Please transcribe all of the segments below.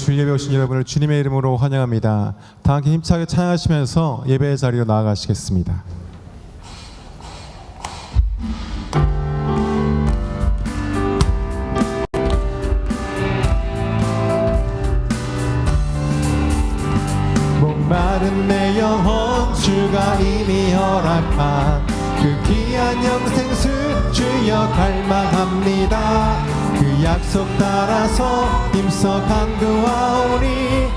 주 예배 오신 여러분을 주님의 이름으로 환영합니다. 다 함께 힘차게 찬양하시면서 예배의 자리로 나아가시겠습니다. 목마른 내 영혼 주가 이미 허락한 그 귀한 영생수 주여 갈망합니다. 그 약속 따라서 힘써 간구하오니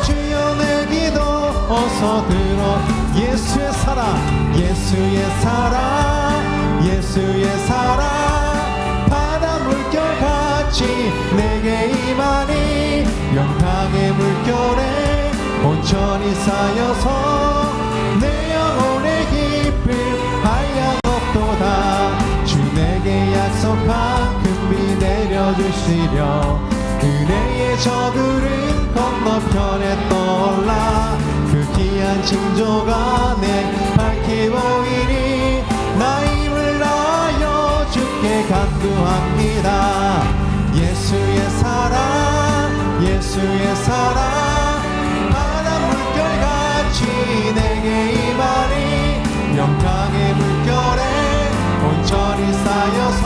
주여 내 기도 어서 들어. 예수의 사랑 예수의 사랑 예수의 사랑 바다 물결같이 내게 임하니 영광의 물결에 온전히 쌓여서 내 영혼의 기쁨 한량없도다. 주 내게 약속한 금비 내려주시려 은혜의 저들은 건너편에 떠올라 그 귀한 징조가 내 밝히 보이니 나 힘을 다하여 주께 간구합니다. 예수의 사랑 예수의 사랑 내게 임하니 영광의 물결에 온전히 쌓여서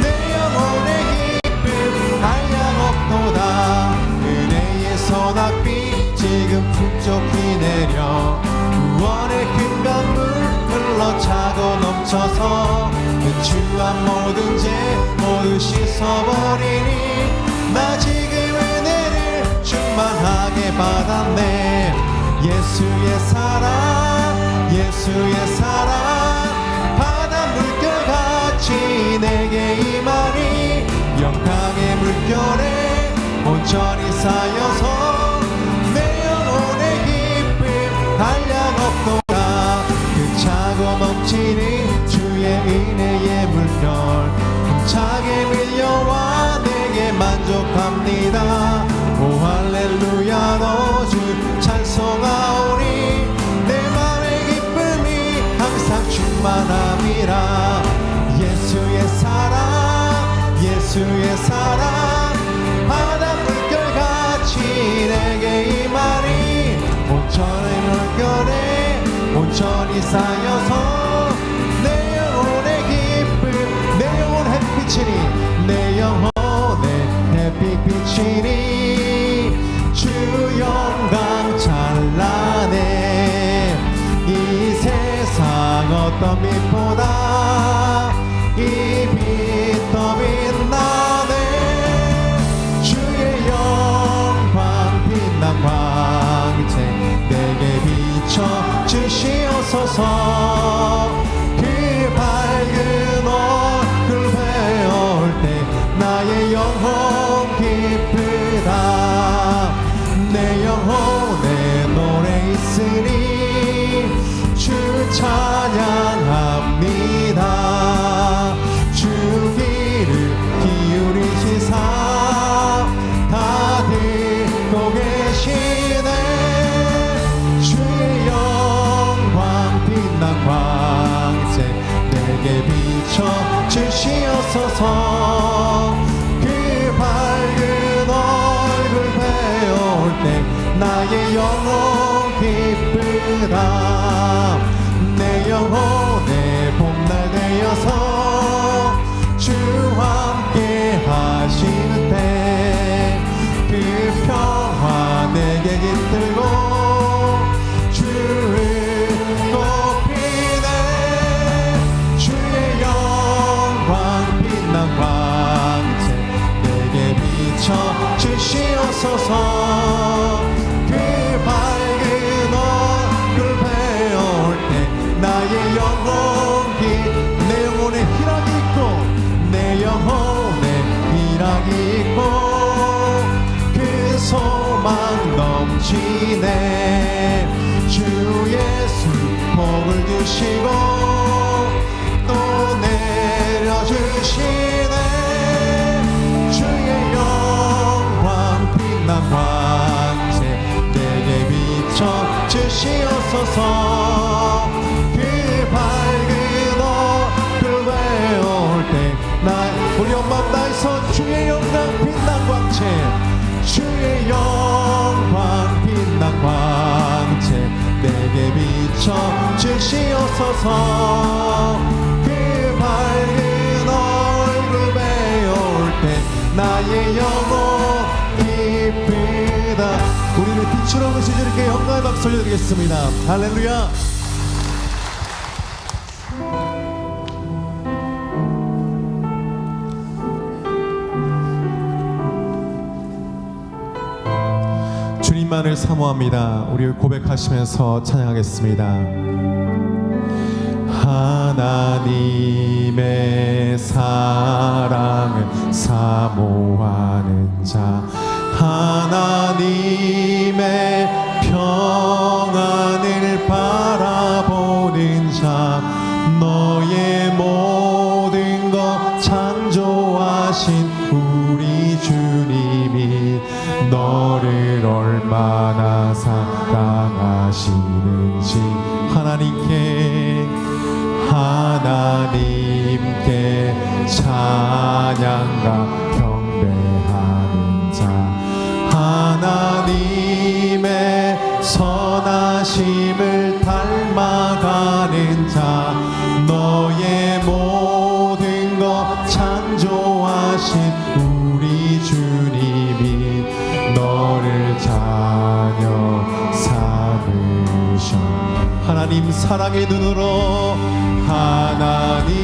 내 영혼의 기쁨 한량없도다. 은혜의 소낙비 지금 풍족히 내려 구원의 큰 강물 흘러차고 넘쳐서 주한 모든 죄 모두 씻어버리니 나 지금 은혜를 충만하게 받았네. 예수의 사랑 예수의 사랑 바다 물결같이 내게 임하니 영광의 물결에 온전히 쌓여서 내 영혼의 기쁨 한량없도다. 그 차고 넘치는 주의 은혜의 물결 힘차게 밀려와 내게 만족합니다. 오 할렐루야 너 주 찬송하오니 내 맘의 기쁨이 항상 충만함이라. 예수의 사랑 예수의 사랑 바다 물결같이 내게 임하니 온전히 물결에 온전히 쌓여서 내 영혼의 기쁨 내 영혼 햇빛이니 내 영혼의 햇빛 비치니 주 영광 찬란해. 이 세상 어떤 빛보다 이 빛 더 빛나네. 주의 영광 빛난 광채 내게 비춰 주시옵소서. 그 밝은 얼굴 배울 때 나의 영혼 기쁘다. 내 영혼에 노래 있으니 주 찬양합니다. 주 귀를 기울이시사 다 듣고 계시네. 주의 영광 빛난 광채 내게 비춰 주시옵소서. 그 밝은 얼굴 배울 때 나의 영혼 기쁘다. 내 영혼의 봄날 되어서 주와 함께 하시는 때 그 평화 내게 깃들고 주를 높이네. 주의 영광 빛난 광채 내게 비춰 주시옵소서. 그 밝은 얼굴 배울 때 나의 영혼이 내 영혼에 희락이 있고 내 영혼에 희락이 있고 그 소망 넘치네. 주 예수 복을 주시고 또 내려주시네. 주의 영광 빛난 광채 내게 비춰 주시옵소서. 그 밝은 얼굴 배울 때 나 우리 온 마음 다해서 주의 영광 빛난 광채 주의 비춰주시옵소서. 그 밝은 얼굴 배울 때 나의 영혼 기쁘다. 우리를 빛으로 오신 주님께 영광의 박수 올려드리겠습니다. 할렐루야. 주님만을 사모합니다. 우리 고백하시면서 찬양하겠습니다. 하나님의 사랑을 사모하는 자, 하나님의 평안을 바라보는 자, 너의 모든 것 창조하신 우리 주님이 너를 얼마나 사랑하시는지 하나님께 찬양과 경배하는 자, 하나님의 선하심을 닮아가는 자, 너의 모든 것 창조하신 우리 주님이 너를 자녀 삼으셔. 하나님 사랑의 눈으로, 하나님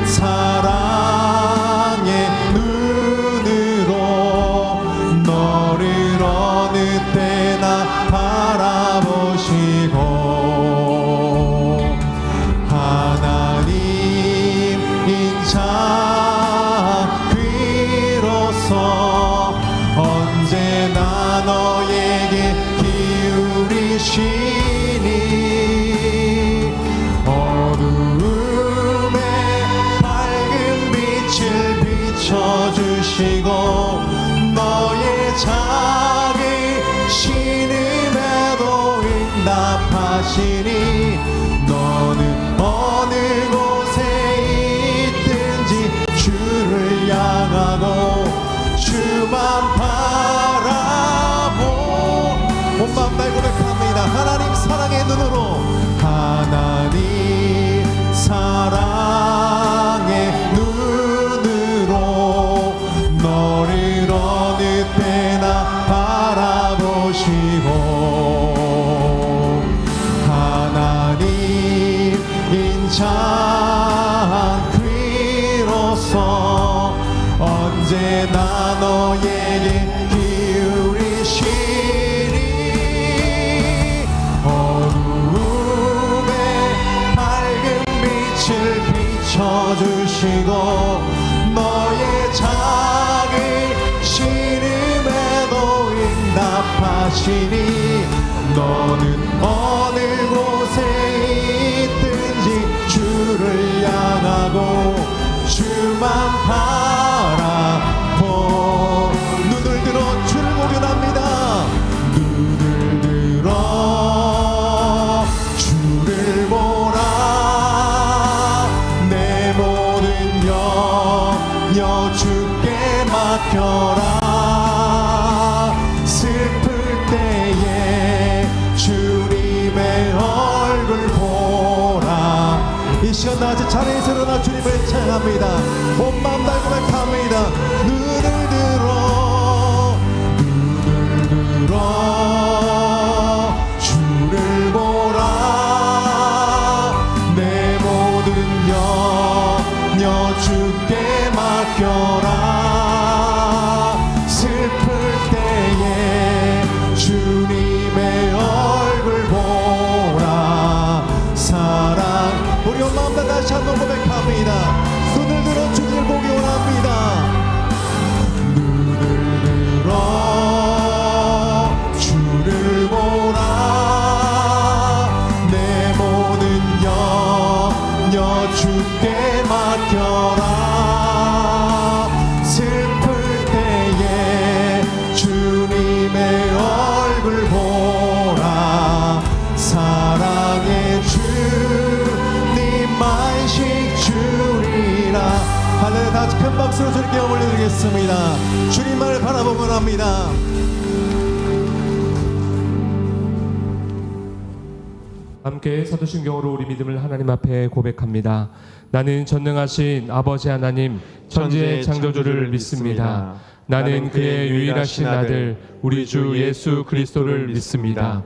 사랑의 눈으로 너를 어느 때나 바라보시고, 하나님 인자 귀로서 언제나 너에게 기울이시니 어두움에 밝은 빛을 비춰주시고 너의 작은 신음에도 응답하시니 너는 어느 곳에 있든지 주를 향하고 주만 바라보. 온 마음 다해 고백합니다. 하나님 사랑의 눈으로, 하나님 사랑의 눈으로 너를 어느 때나 바라보시고, 하나님 인자 귀로서 언제나 너에게 기울이시니 어두움에 밝은 빛을 비춰주시고 너의 작은 신음에도 응답하시니 너는 어느 곳에 있든지 주를 향하고 주만 바라보. 눈을 들어 주를 목연합니다. 눈을 들어 주를 보라. 내 모든 염려 주께 맡겨라. 슬플 때에 주님의 얼굴 보라. 이 시간 낮에 자리에서 일어나 주님을 찬양합니다. 온 마음 다해 고백합니다. 눈을 들어 주를 보라. 내 모든 염려 주께 맡겨라. 슬플 때에 주님의 얼굴 보라. 사랑. 우리 온 마음 다 다시 한번 고백합니다. 눈을 들어 주를 보기 원합니다. 눈을 들어 주를 보라. 내 모든 염려 주께 맡겨라. 슬플 때에 주님의 얼굴 보라. 사랑의 주님만식 주리라. 할렐루야. 다같이 큰 박수로 주님께 올려드리겠습니다. 주님만을 바라보곤 합니다. 함께 사도신경으로 우리 믿음을 하나님 앞에 고백합니다. 나는 전능하신 아버지 하나님 천지의 창조주를 믿습니다. 나는 그의 유일하신 아들 우리 주 예수 그리스도를 믿습니다.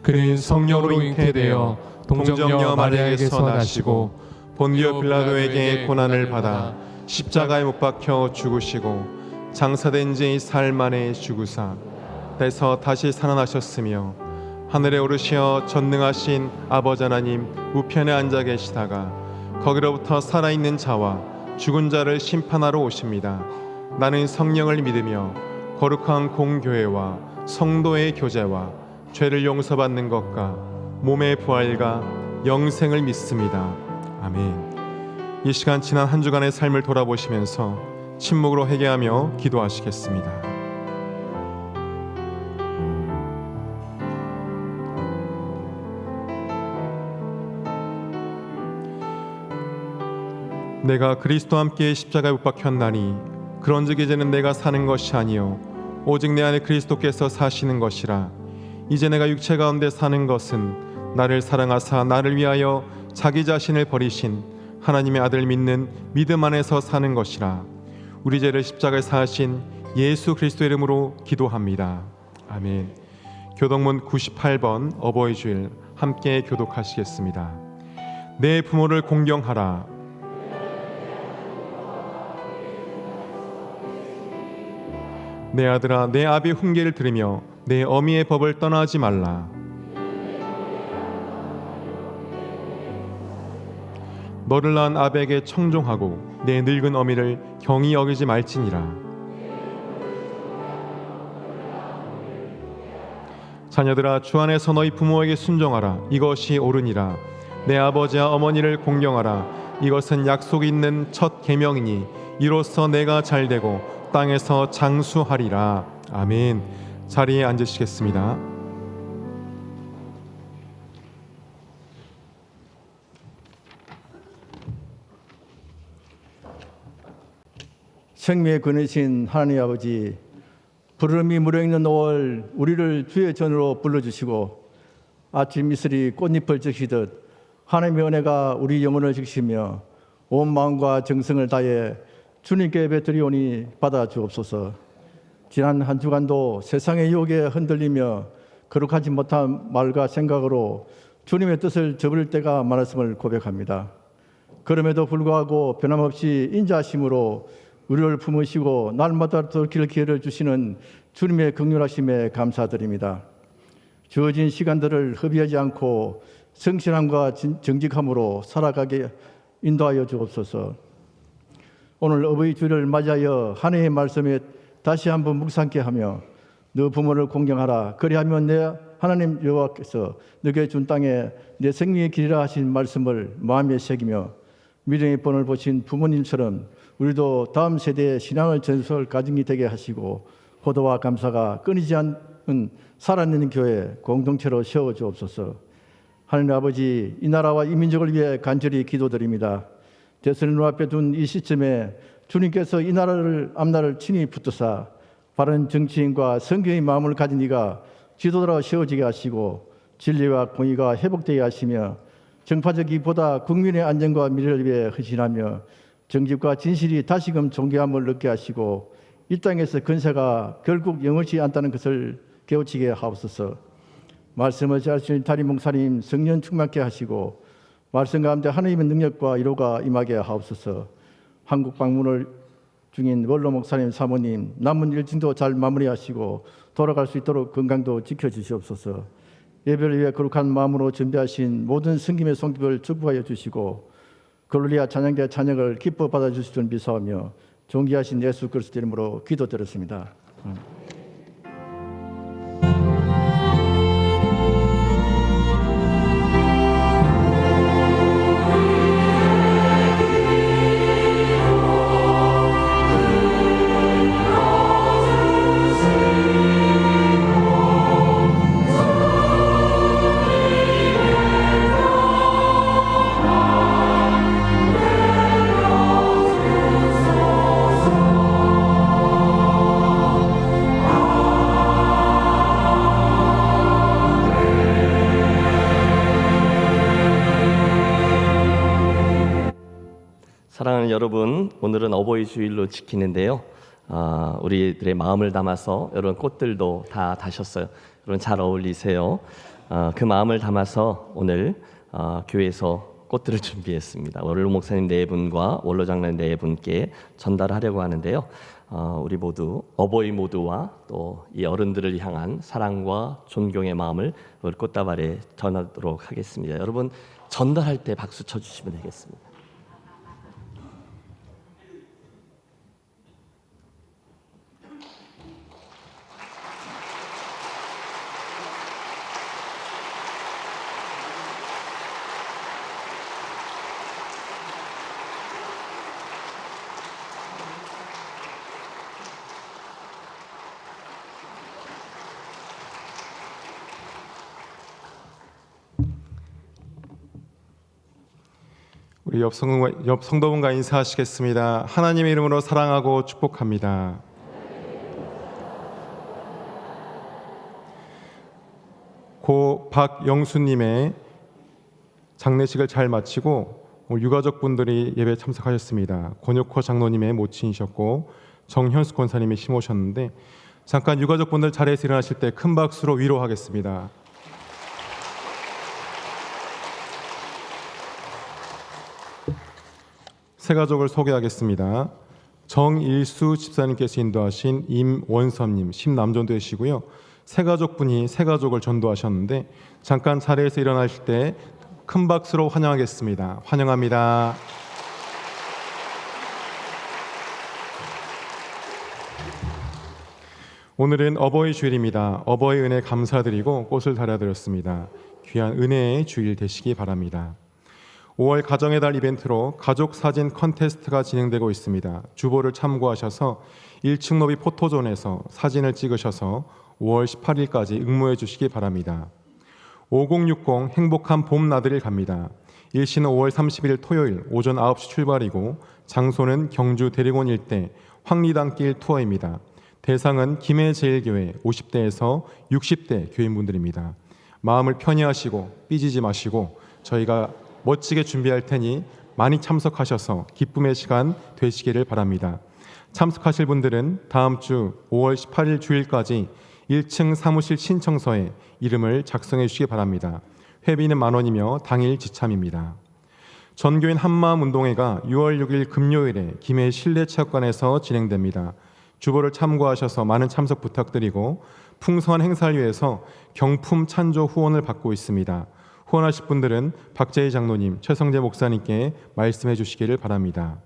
그는 성령으로 잉태되어 동정녀 마리아에게서 나시고 본디오 빌라도에게 고난을 받아 십자가에 못 박혀 죽으시고 장사된 지 사흘 만에 죽으사 그래서 다시 살아나셨으며 하늘에 오르시어 전능하신 아버지 하나님 우편에 앉아 계시다가 거기로부터 살아있는 자와 죽은 자를 심판하러 오십니다. 나는 성령을 믿으며 거룩한 공교회와 성도의 교제와 죄를 용서받는 것과 몸의 부활과 영생을 믿습니다. 아멘. 이 시간 지난 한 주간의 삶을 돌아보시면서 침묵으로 회개하며 기도하시겠습니다. 내가 그리스도와 함께 십자가에 못 박혔나니 그런즉 이제는 내가 사는 것이 아니요 오직 내 안에 그리스도께서 사시는 것이라. 이제 내가 육체 가운데 사는 것은 나를 사랑하사 나를 위하여 자기 자신을 버리신 하나님의 아들 믿는 믿음 안에서 사는 것이라. 우리 죄를 십자가에 사하신 예수 그리스도 이름으로 기도합니다. 아멘. 교독문 98번 어버이 주일 함께 교독하시겠습니다. 내 부모를 공경하라. 내 아들아 내 아비의 훈계를 들으며 내 어미의 법을 떠나지 말라. 너를 낳은 아비에게 청종하고 내 늙은 어미를 경히 여기지 말지니라. 자녀들아 주 안에서 너희 부모에게 순종하라. 이것이 옳으니라. 내 아버지와 어머니를 공경하라. 이것은 약속이 있는 첫 계명이니 이로써 내가 잘되고 땅에서 장수하리라. 아멘. 자리에 앉으시겠습니다. 생명의 근원이신 하나님 아버지, 부르름이 무르익는 5월 우리를 주의 전으로 불러주시고 아침 이슬이 꽃잎을 적시듯 하나님의 은혜가 우리 영혼을 적시며 온 마음과 정성을 다해 주님께 예배드리오니 받아주옵소서. 지난 한 주간도 세상의 유혹에 흔들리며 거룩하지 못한 말과 생각으로 주님의 뜻을 저버릴 때가 많았음을 고백합니다. 그럼에도 불구하고 변함없이 인자하심으로 우리를 품으시고 날마다 돌이킬 기회를 주시는 주님의 긍휼하심에 감사드립니다. 주어진 시간들을 허비하지 않고 성실함과 정직함으로 살아가게 인도하여 주옵소서. 오늘 어버이 주일을 맞이하여 하나님의 말씀에 다시 한번 묵상케 하며 너 부모를 공경하라. 그리하면 내 하나님 여호와께서 너에게 준 땅에 내 생명의 길이라 하신 말씀을 마음에 새기며 미래의 본을 보신 부모님처럼 우리도 다음 세대의 신앙을 전설 가정이 되게 하시고 호도와 감사가 끊이지 않는 살아있는 교회 공동체로 세워주옵소서. 하나님 아버지, 이 나라와 이 민족을 위해 간절히 기도드립니다. 대선을 눈앞에 둔 이 시점에 주님께서 이 나라를 앞날을 친히 붙드사 바른 정치인과 성경의 마음을 가진 이가 지도자로 세워지게 하시고 진리와 공의가 회복되게 하시며 정파적이보다 국민의 안전과 미래를 위해 헌신하며 정직과 진실이 다시금 존귀함을 얻게 하시고 이 땅에서 건세가 결국 영원치 않다는 것을 깨우치게 하옵소서. 말씀을 잘 주신 담임 목사님 성령 충만케 하시고 말씀 가운데 하나님의 능력과 위로가 임하게 하옵소서. 한국 방문을 중인 원로 목사님 사모님 남은 일진도 잘 마무리하시고 돌아갈 수 있도록 건강도 지켜주시옵소서. 예배를 위해 거룩한 마음으로 준비하신 모든 성김의 손길을 축복하여 주시고 글로리아 찬양대 찬양을 기뻐 받아주실 줄 믿사오며 존귀하신 예수 그리스도 이름으로 기도드렸습니다. 여러분, 오늘은 어버이 주일로 지키는데요. 우리들의 마음을 담아서 여러분 꽃들도 다 다셨어요. 여러분 잘 어울리세요. 그 마음을 담아서 오늘 교회에서 꽃들을 준비했습니다. 원로 목사님 네 분과 원로 장로님 네 분께 전달하려고 하는데요. 우리 모두 어버이 모두와 또 이 어른들을 향한 사랑과 존경의 마음을 꽃다발에 전하도록 하겠습니다. 여러분 전달할 때 박수 쳐주시면 되겠습니다. 우리 옆 성도분과 인사하시겠습니다. 하나님의 이름으로 사랑하고 축복합니다. 고 박영수님의 장례식을 잘 마치고 오늘 유가족분들이 예배에 참석하셨습니다. 권혁호 장로님의 모친이셨고 정현수 권사님이 심오셨는데 잠깐 유가족분들 자리에서 일어나실 때 큰 박수로 위로하겠습니다. 새 가족을 소개하겠습니다. 정일수 집사님께서 인도하신 임원섭님 10남전 되시고요. 새 가족분이 새 가족을 전도하셨는데 잠깐 자리에서 일어나실 때 큰 박수로 환영하겠습니다. 환영합니다. 오늘은 어버이 주일입니다. 어버이 은혜 감사드리고 꽃을 달아드렸습니다. 귀한 은혜의 주일 되시기 바랍니다. 5월 가정의 달 이벤트로 가족 사진 컨테스트가 진행되고 있습니다. 주보를 참고하셔서 1층 로비 포토존에서 사진을 찍으셔서 5월 18일까지 응모해 주시기 바랍니다. 5060 행복한 봄 나들이를 갑니다. 일시는 5월 30일 토요일 오전 9시 출발이고 장소는 경주 대리곤 일대 황리단길 투어입니다. 대상은 김해제일교회 50대에서 60대 교인분들입니다. 마음을 편히 하시고 삐지지 마시고 저희가 멋지게 준비할 테니 많이 참석하셔서 기쁨의 시간 되시기를 바랍니다. 참석하실 분들은 다음 주 5월 18일 주일까지 1층 사무실 신청서에 이름을 작성해 주시기 바랍니다. 회비는 10,000원이며 당일 지참입니다. 전교인 한마음 운동회가 6월 6일 금요일에 김해 실내체육관에서 진행됩니다. 주보를 참고하셔서 많은 참석 부탁드리고 풍성한 행사를 위해서 경품 찬조 후원을 받고 있습니다. 후원하실 분들은 박재희 장로님, 최성재 목사님께 말씀해 주시기를 바랍니다.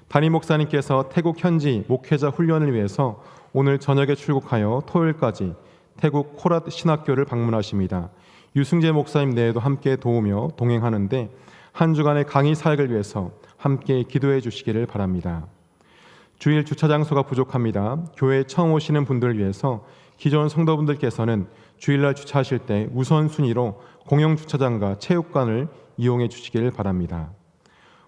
담임 목사님께서 태국 현지 목회자 훈련을 위해서 오늘 저녁에 출국하여 토요일까지 태국 코랏 신학교를 방문하십니다. 유승재 목사님 내에도 함께 도우며 동행하는데 한 주간의 강의 사역을 위해서 함께 기도해 주시기를 바랍니다. 주일 주차 장소가 부족합니다. 교회에 처음 오시는 분들을 위해서 기존 성도분들께서는 주일날 주차하실 때 우선순위로 공영주차장과 체육관을 이용해 주시기를 바랍니다.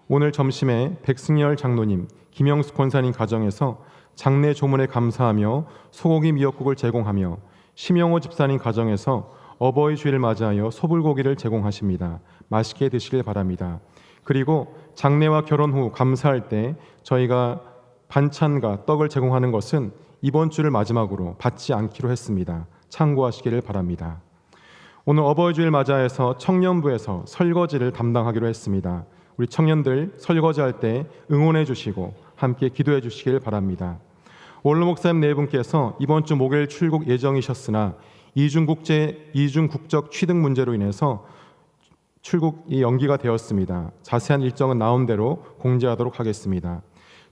오늘 점심에 백승열 장로님, 김영수 권사님 가정에서 장례 조문에 감사하며 소고기 미역국을 제공하며 심영호 집사님 가정에서 어버이 주일을 맞이하여 소불고기를 제공하십니다. 맛있게 드시길 바랍니다. 그리고 장례와 결혼 후 감사할 때 저희가 반찬과 떡을 제공하는 것은 이번 주를 마지막으로 받지 않기로 했습니다. 참고하시기를 바랍니다. 오늘 어버이 주일 맞이해서 청년부에서 설거지를 담당하기로 했습니다. 우리 청년들 설거지할 때 응원해 주시고 함께 기도해 주시기를 바랍니다. 원로 목사님 네 분께서 이번 주 목요일 출국 예정이셨으나 이중국적 취득 문제로 인해서 출국이 연기가 되었습니다. 자세한 일정은 나온 대로 공지하도록 하겠습니다.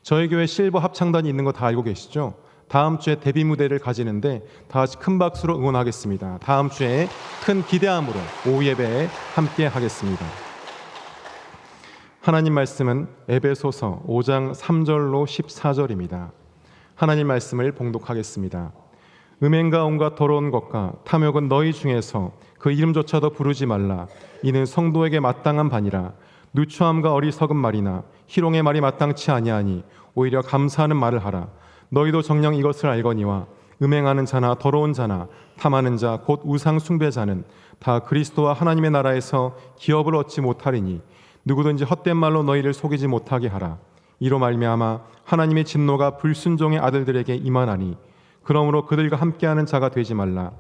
저희 교회 실버 합창단이 있는 거 다 알고 계시죠? 다음 주에 데뷔 무대를 가지는데 다 같이 큰 박수로 응원하겠습니다. 다음 주에 큰 기대함으로 오후 예배에 함께 하겠습니다. 하나님 말씀은 에베소서 5장 3절로 14절입니다. 하나님 말씀을 봉독하겠습니다. 음행과 온갖 더러운 것과 탐욕은 너희 중에서 그 이름조차도 부르지 말라. 이는 성도에게 마땅한 바니라. 누추함과 어리석은 말이나 희롱의 말이 마땅치 아니하니 오히려 감사하는 말을 하라. 너희도 정녕 이것을 알거니와 음행하는 자나 더러운 자나 탐하는 자 곧 우상 숭배자는 다 그리스도와 하나님의 나라에서 기업을 얻지 못하리니 누구든지 헛된 말로 너희를 속이지 못하게 하라. 이로 말미암아 하나님의 진노가 불순종의 아들들에게 임하나니 그러므로 그들과 함께하는 자가 되지 말라.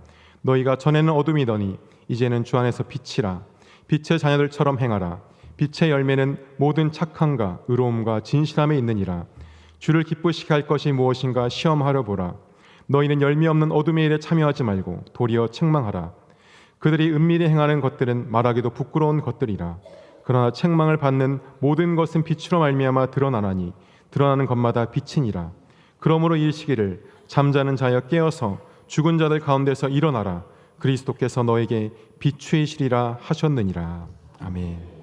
너희가 전에는 어둠이더니 이제는 주 안에서 빛이라. 빛의 자녀들처럼 행하라. 빛의 열매는 모든 착함과 의로움과 진실함에 있느니라. 주를 기쁘시게 할 것이 무엇인가 시험하려 보라. 너희는 열매 없는 어둠의 일에 참여하지 말고 도리어 책망하라. 그들이 은밀히 행하는 것들은 말하기도 부끄러운 것들이라. 그러나 책망을 받는 모든 것은 빛으로 말미암아 드러나나니 드러나는 것마다 빛이니라. 그러므로 일시기를 잠자는 자여 깨어서 죽은 자들 가운데서 일어나라. 그리스도께서 너에게 비추이시리라 하셨느니라. 아멘.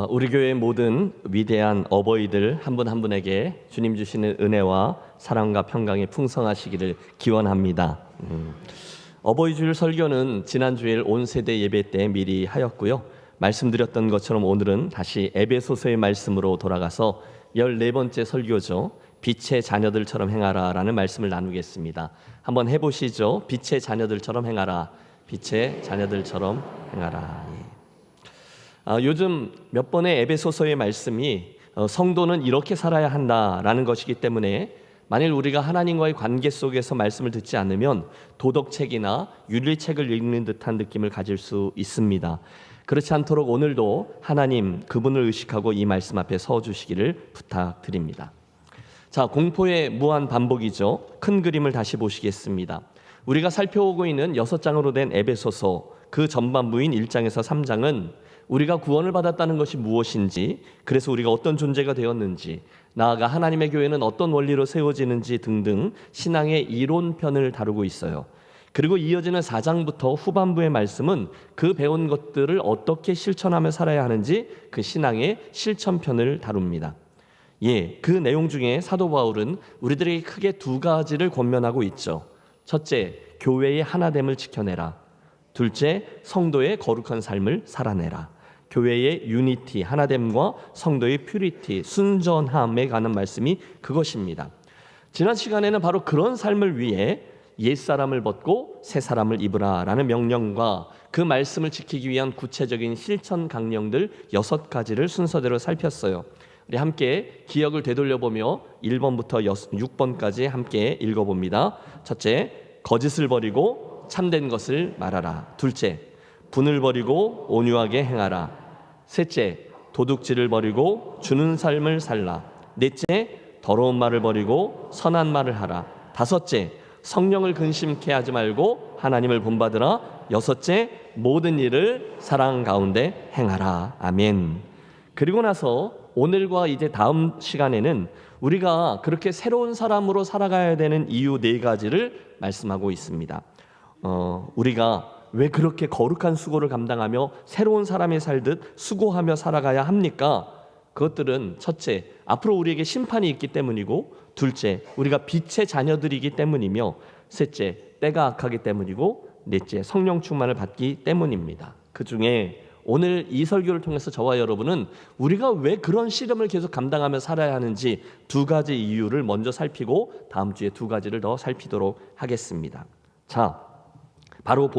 우리 교회의 모든 위대한 어버이들 한 분 한 분에게 주님 주시는 은혜와 사랑과 평강이 풍성하시기를 기원합니다. 어버이 주일 설교는 지난 주일 온 세대 예배 때 미리 하였고요. 말씀드렸던 것처럼 오늘은 다시 에베소서의 말씀으로 돌아가서 14번째 설교죠. 빛의 자녀들처럼 행하라라는 말씀을 나누겠습니다. 한번 해보시죠. 빛의 자녀들처럼 행하라. 빛의 자녀들처럼 행하라. 요즘 몇 번의 에베소서의 말씀이 성도는 이렇게 살아야 한다라는 것이기 때문에 만일 우리가 하나님과의 관계 속에서 말씀을 듣지 않으면 도덕책이나 윤리책을 읽는 듯한 느낌을 가질 수 있습니다. 그렇지 않도록 오늘도 하나님 그분을 의식하고 이 말씀 앞에 서 주시기를 부탁드립니다. 자, 공포의 무한 반복이죠. 큰 그림을 다시 보시겠습니다. 우리가 살펴오고 있는 6장으로 된 에베소서 그 전반부인 1장에서 3장은 우리가 구원을 받았다는 것이 무엇인지, 그래서 우리가 어떤 존재가 되었는지, 나아가 하나님의 교회는 어떤 원리로 세워지는지 등등 신앙의 이론편을 다루고 있어요. 그리고 이어지는 4장부터 후반부의 말씀은 그 배운 것들을 어떻게 실천하며 살아야 하는지 그 신앙의 실천편을 다룹니다. 그 내용 중에 사도 바울은 우리들에게 크게 2가지를 권면하고 있죠. 첫째, 교회의 하나됨을 지켜내라. 둘째, 성도의 거룩한 삶을 살아내라. 교회의 유니티, 하나됨과 성도의 퓨리티, 순전함에 관한 말씀이 그것입니다. 지난 시간에는 바로 그런 삶을 위해 옛사람을 벗고 새사람을 입으라 라는 명령과 그 말씀을 지키기 위한 구체적인 실천 강령들 6가지를 순서대로 살폈어요. 우리 함께 기억을 되돌려보며 1번부터 6번까지 함께 읽어봅니다. 첫째, 거짓을 버리고 참된 것을 말하라. 둘째, 분을 버리고 온유하게 행하라. 셋째, 도둑질을 버리고 주는 삶을 살라. 넷째, 더러운 말을 버리고 선한 말을 하라. 다섯째, 성령을 근심케 하지 말고 하나님을 본받으라. 여섯째, 모든 일을 사랑 가운데 행하라. 아멘. 그리고 나서 오늘과 이제 다음 시간에는 우리가 그렇게 새로운 사람으로 살아가야 되는 이유 4가지를 말씀하고 있습니다. 우리가 왜 그렇게 거룩한 수고를 감당하며 새로운 사람이 살듯 수고하며 살아가야 합니까? 그것들은 첫째, 앞으로 우리에게 심판이 있기 때문이고, 둘째, 우리가 빛의 자녀들이기 때문이며, 셋째, 때가 악하기 때문이고, 넷째, 성령 충만을 받기 때문입니다. 그 중에 오늘 이 설교를 통해서 저와 여러분은 우리가 왜 그런 시름을 계속 감당하며 살아야 하는지 2가지 이유를 먼저 살피고 다음 주에 2가지를 더 살피도록 하겠습니다. 자, 바로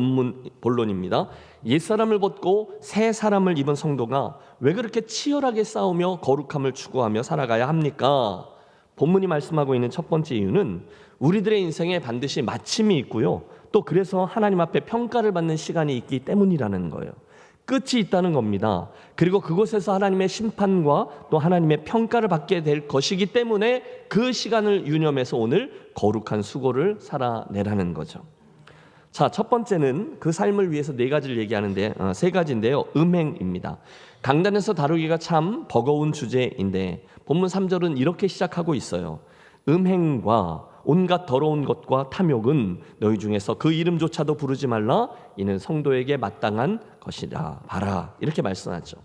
본론입니다. 옛사람을 벗고 새 사람을 입은 성도가 왜 그렇게 치열하게 싸우며 거룩함을 추구하며 살아가야 합니까? 본문이 말씀하고 있는 첫 번째 이유는 우리들의 인생에 반드시 마침이 있고요, 또 그래서 하나님 앞에 평가를 받는 시간이 있기 때문이라는 거예요. 끝이 있다는 겁니다. 그리고 그곳에서 하나님의 심판과 또 하나님의 평가를 받게 될 것이기 때문에 그 시간을 유념해서 오늘 거룩한 수고를 살아내라는 거죠. 자, 첫 번째는 그 삶을 위해서 4가지를 얘기하는데 3가지인데요. 음행입니다. 강단에서 다루기가 참 버거운 주제인데 본문 3절은 이렇게 시작하고 있어요. 음행과 온갖 더러운 것과 탐욕은 너희 중에서 그 이름조차도 부르지 말라. 이는 성도에게 마땅한 것이라. 봐라. 이렇게 말씀하죠.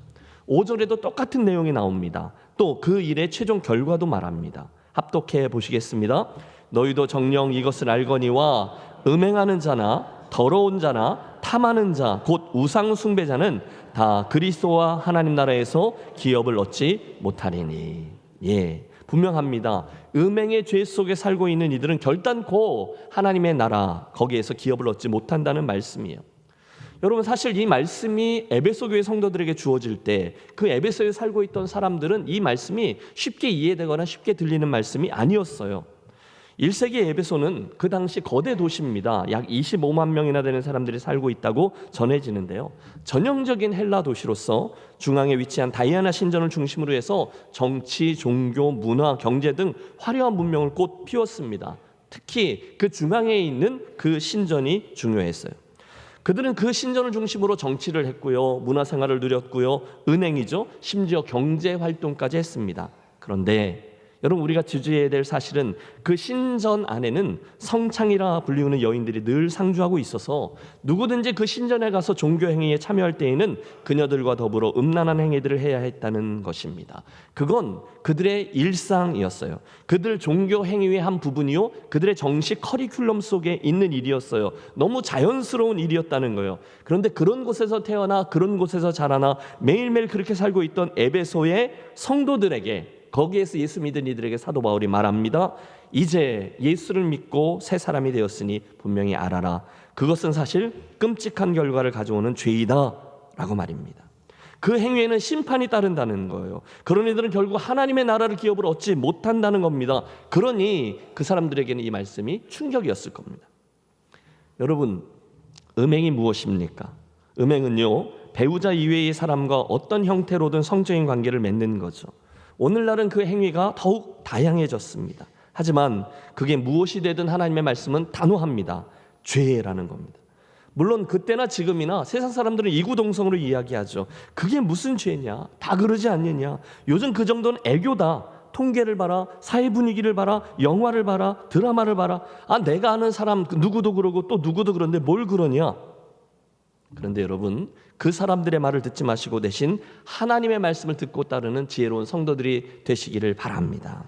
5절에도 똑같은 내용이 나옵니다. 또 그 일의 최종 결과도 말합니다. 합독해 보시겠습니다. 너희도 정녕 이것을 알거니와 음행하는 자나 더러운 자나 탐하는 자 곧 우상 숭배자는 다 그리스도와 하나님 나라에서 기업을 얻지 못하리니. 분명합니다. 음행의 죄 속에 살고 있는 이들은 결단코 하나님의 나라 거기에서 기업을 얻지 못한다는 말씀이에요. 여러분, 사실 이 말씀이 에베소 교회 성도들에게 주어질 때 그 에베소에 살고 있던 사람들은 이 말씀이 쉽게 이해되거나 쉽게 들리는 말씀이 아니었어요. 1세기 에베소는 그 당시 거대 도시입니다. 약 25만 명이나 되는 사람들이 살고 있다고 전해지는데요. 전형적인 헬라 도시로서 중앙에 위치한 다이아나 신전을 중심으로 해서 정치, 종교, 문화, 경제 등 화려한 문명을 꽃 피웠습니다. 특히 그 중앙에 있는 그 신전이 중요했어요. 그들은 그 신전을 중심으로 정치를 했고요, 문화생활을 누렸고요, 은행이죠, 심지어 경제활동까지 했습니다. 그런데 여러분, 우리가 주의해야 될 사실은 그 신전 안에는 성창이라 불리우는 여인들이 늘 상주하고 있어서 누구든지 그 신전에 가서 종교 행위에 참여할 때에는 그녀들과 더불어 음란한 행위들을 해야 했다는 것입니다. 그건 그들의 일상이었어요. 그들 종교 행위의 한 부분이요, 그들의 정식 커리큘럼 속에 있는 일이었어요. 너무 자연스러운 일이었다는 거예요. 그런데 그런 곳에서 태어나 그런 곳에서 자라나 매일매일 그렇게 살고 있던 에베소의 성도들에게 거기에서 예수 믿은 이들에게 사도 바울이 말합니다. 이제 예수를 믿고 새 사람이 되었으니 분명히 알아라. 그것은 사실 끔찍한 결과를 가져오는 죄이다 라고 말입니다. 그 행위에는 심판이 따른다는 거예요. 그런 이들은 결국 하나님의 나라를 기업을 얻지 못한다는 겁니다. 그러니 그 사람들에게는 이 말씀이 충격이었을 겁니다. 여러분, 음행이 무엇입니까? 음행은요, 배우자 이외의 사람과 어떤 형태로든 성적인 관계를 맺는 거죠. 오늘날은 그 행위가 더욱 다양해졌습니다. 하지만 그게 무엇이 되든 하나님의 말씀은 단호합니다. 죄라는 겁니다. 물론 그때나 지금이나 세상 사람들은 이구동성으로 이야기하죠. 그게 무슨 죄냐? 다 그러지 않느냐? 요즘 그 정도는 애교다. 통계를 봐라, 사회 분위기를 봐라, 영화를 봐라, 드라마를 봐라. 아, 내가 아는 사람 누구도 그러고 또 누구도 그런데 뭘 그러냐? 그런데 여러분, 그 사람들의 말을 듣지 마시고 대신 하나님의 말씀을 듣고 따르는 지혜로운 성도들이 되시기를 바랍니다.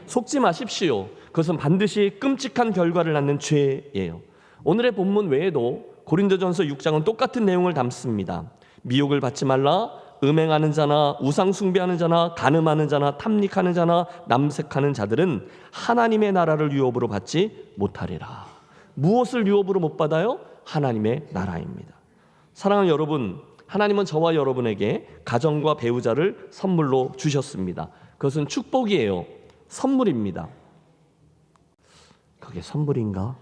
속지 마십시오. 그것은 반드시 끔찍한 결과를 낳는 죄예요. 오늘의 본문 외에도 고린도전서 6장은 똑같은 내용을 담습니다. 미혹을 받지 말라. 음행하는 자나 우상 숭배하는 자나 간음하는 자나 탐닉하는 자나 남색하는 자들은 하나님의 나라를 유업으로 받지 못하리라. 무엇을 유업으로 못 받아요? 하나님의 나라입니다. 사랑하는 여러분, 하나님은 저와 여러분에게 가정과 배우자를 선물로 주셨습니다. 그것은 축복이에요. 선물입니다. 그게 선물인가?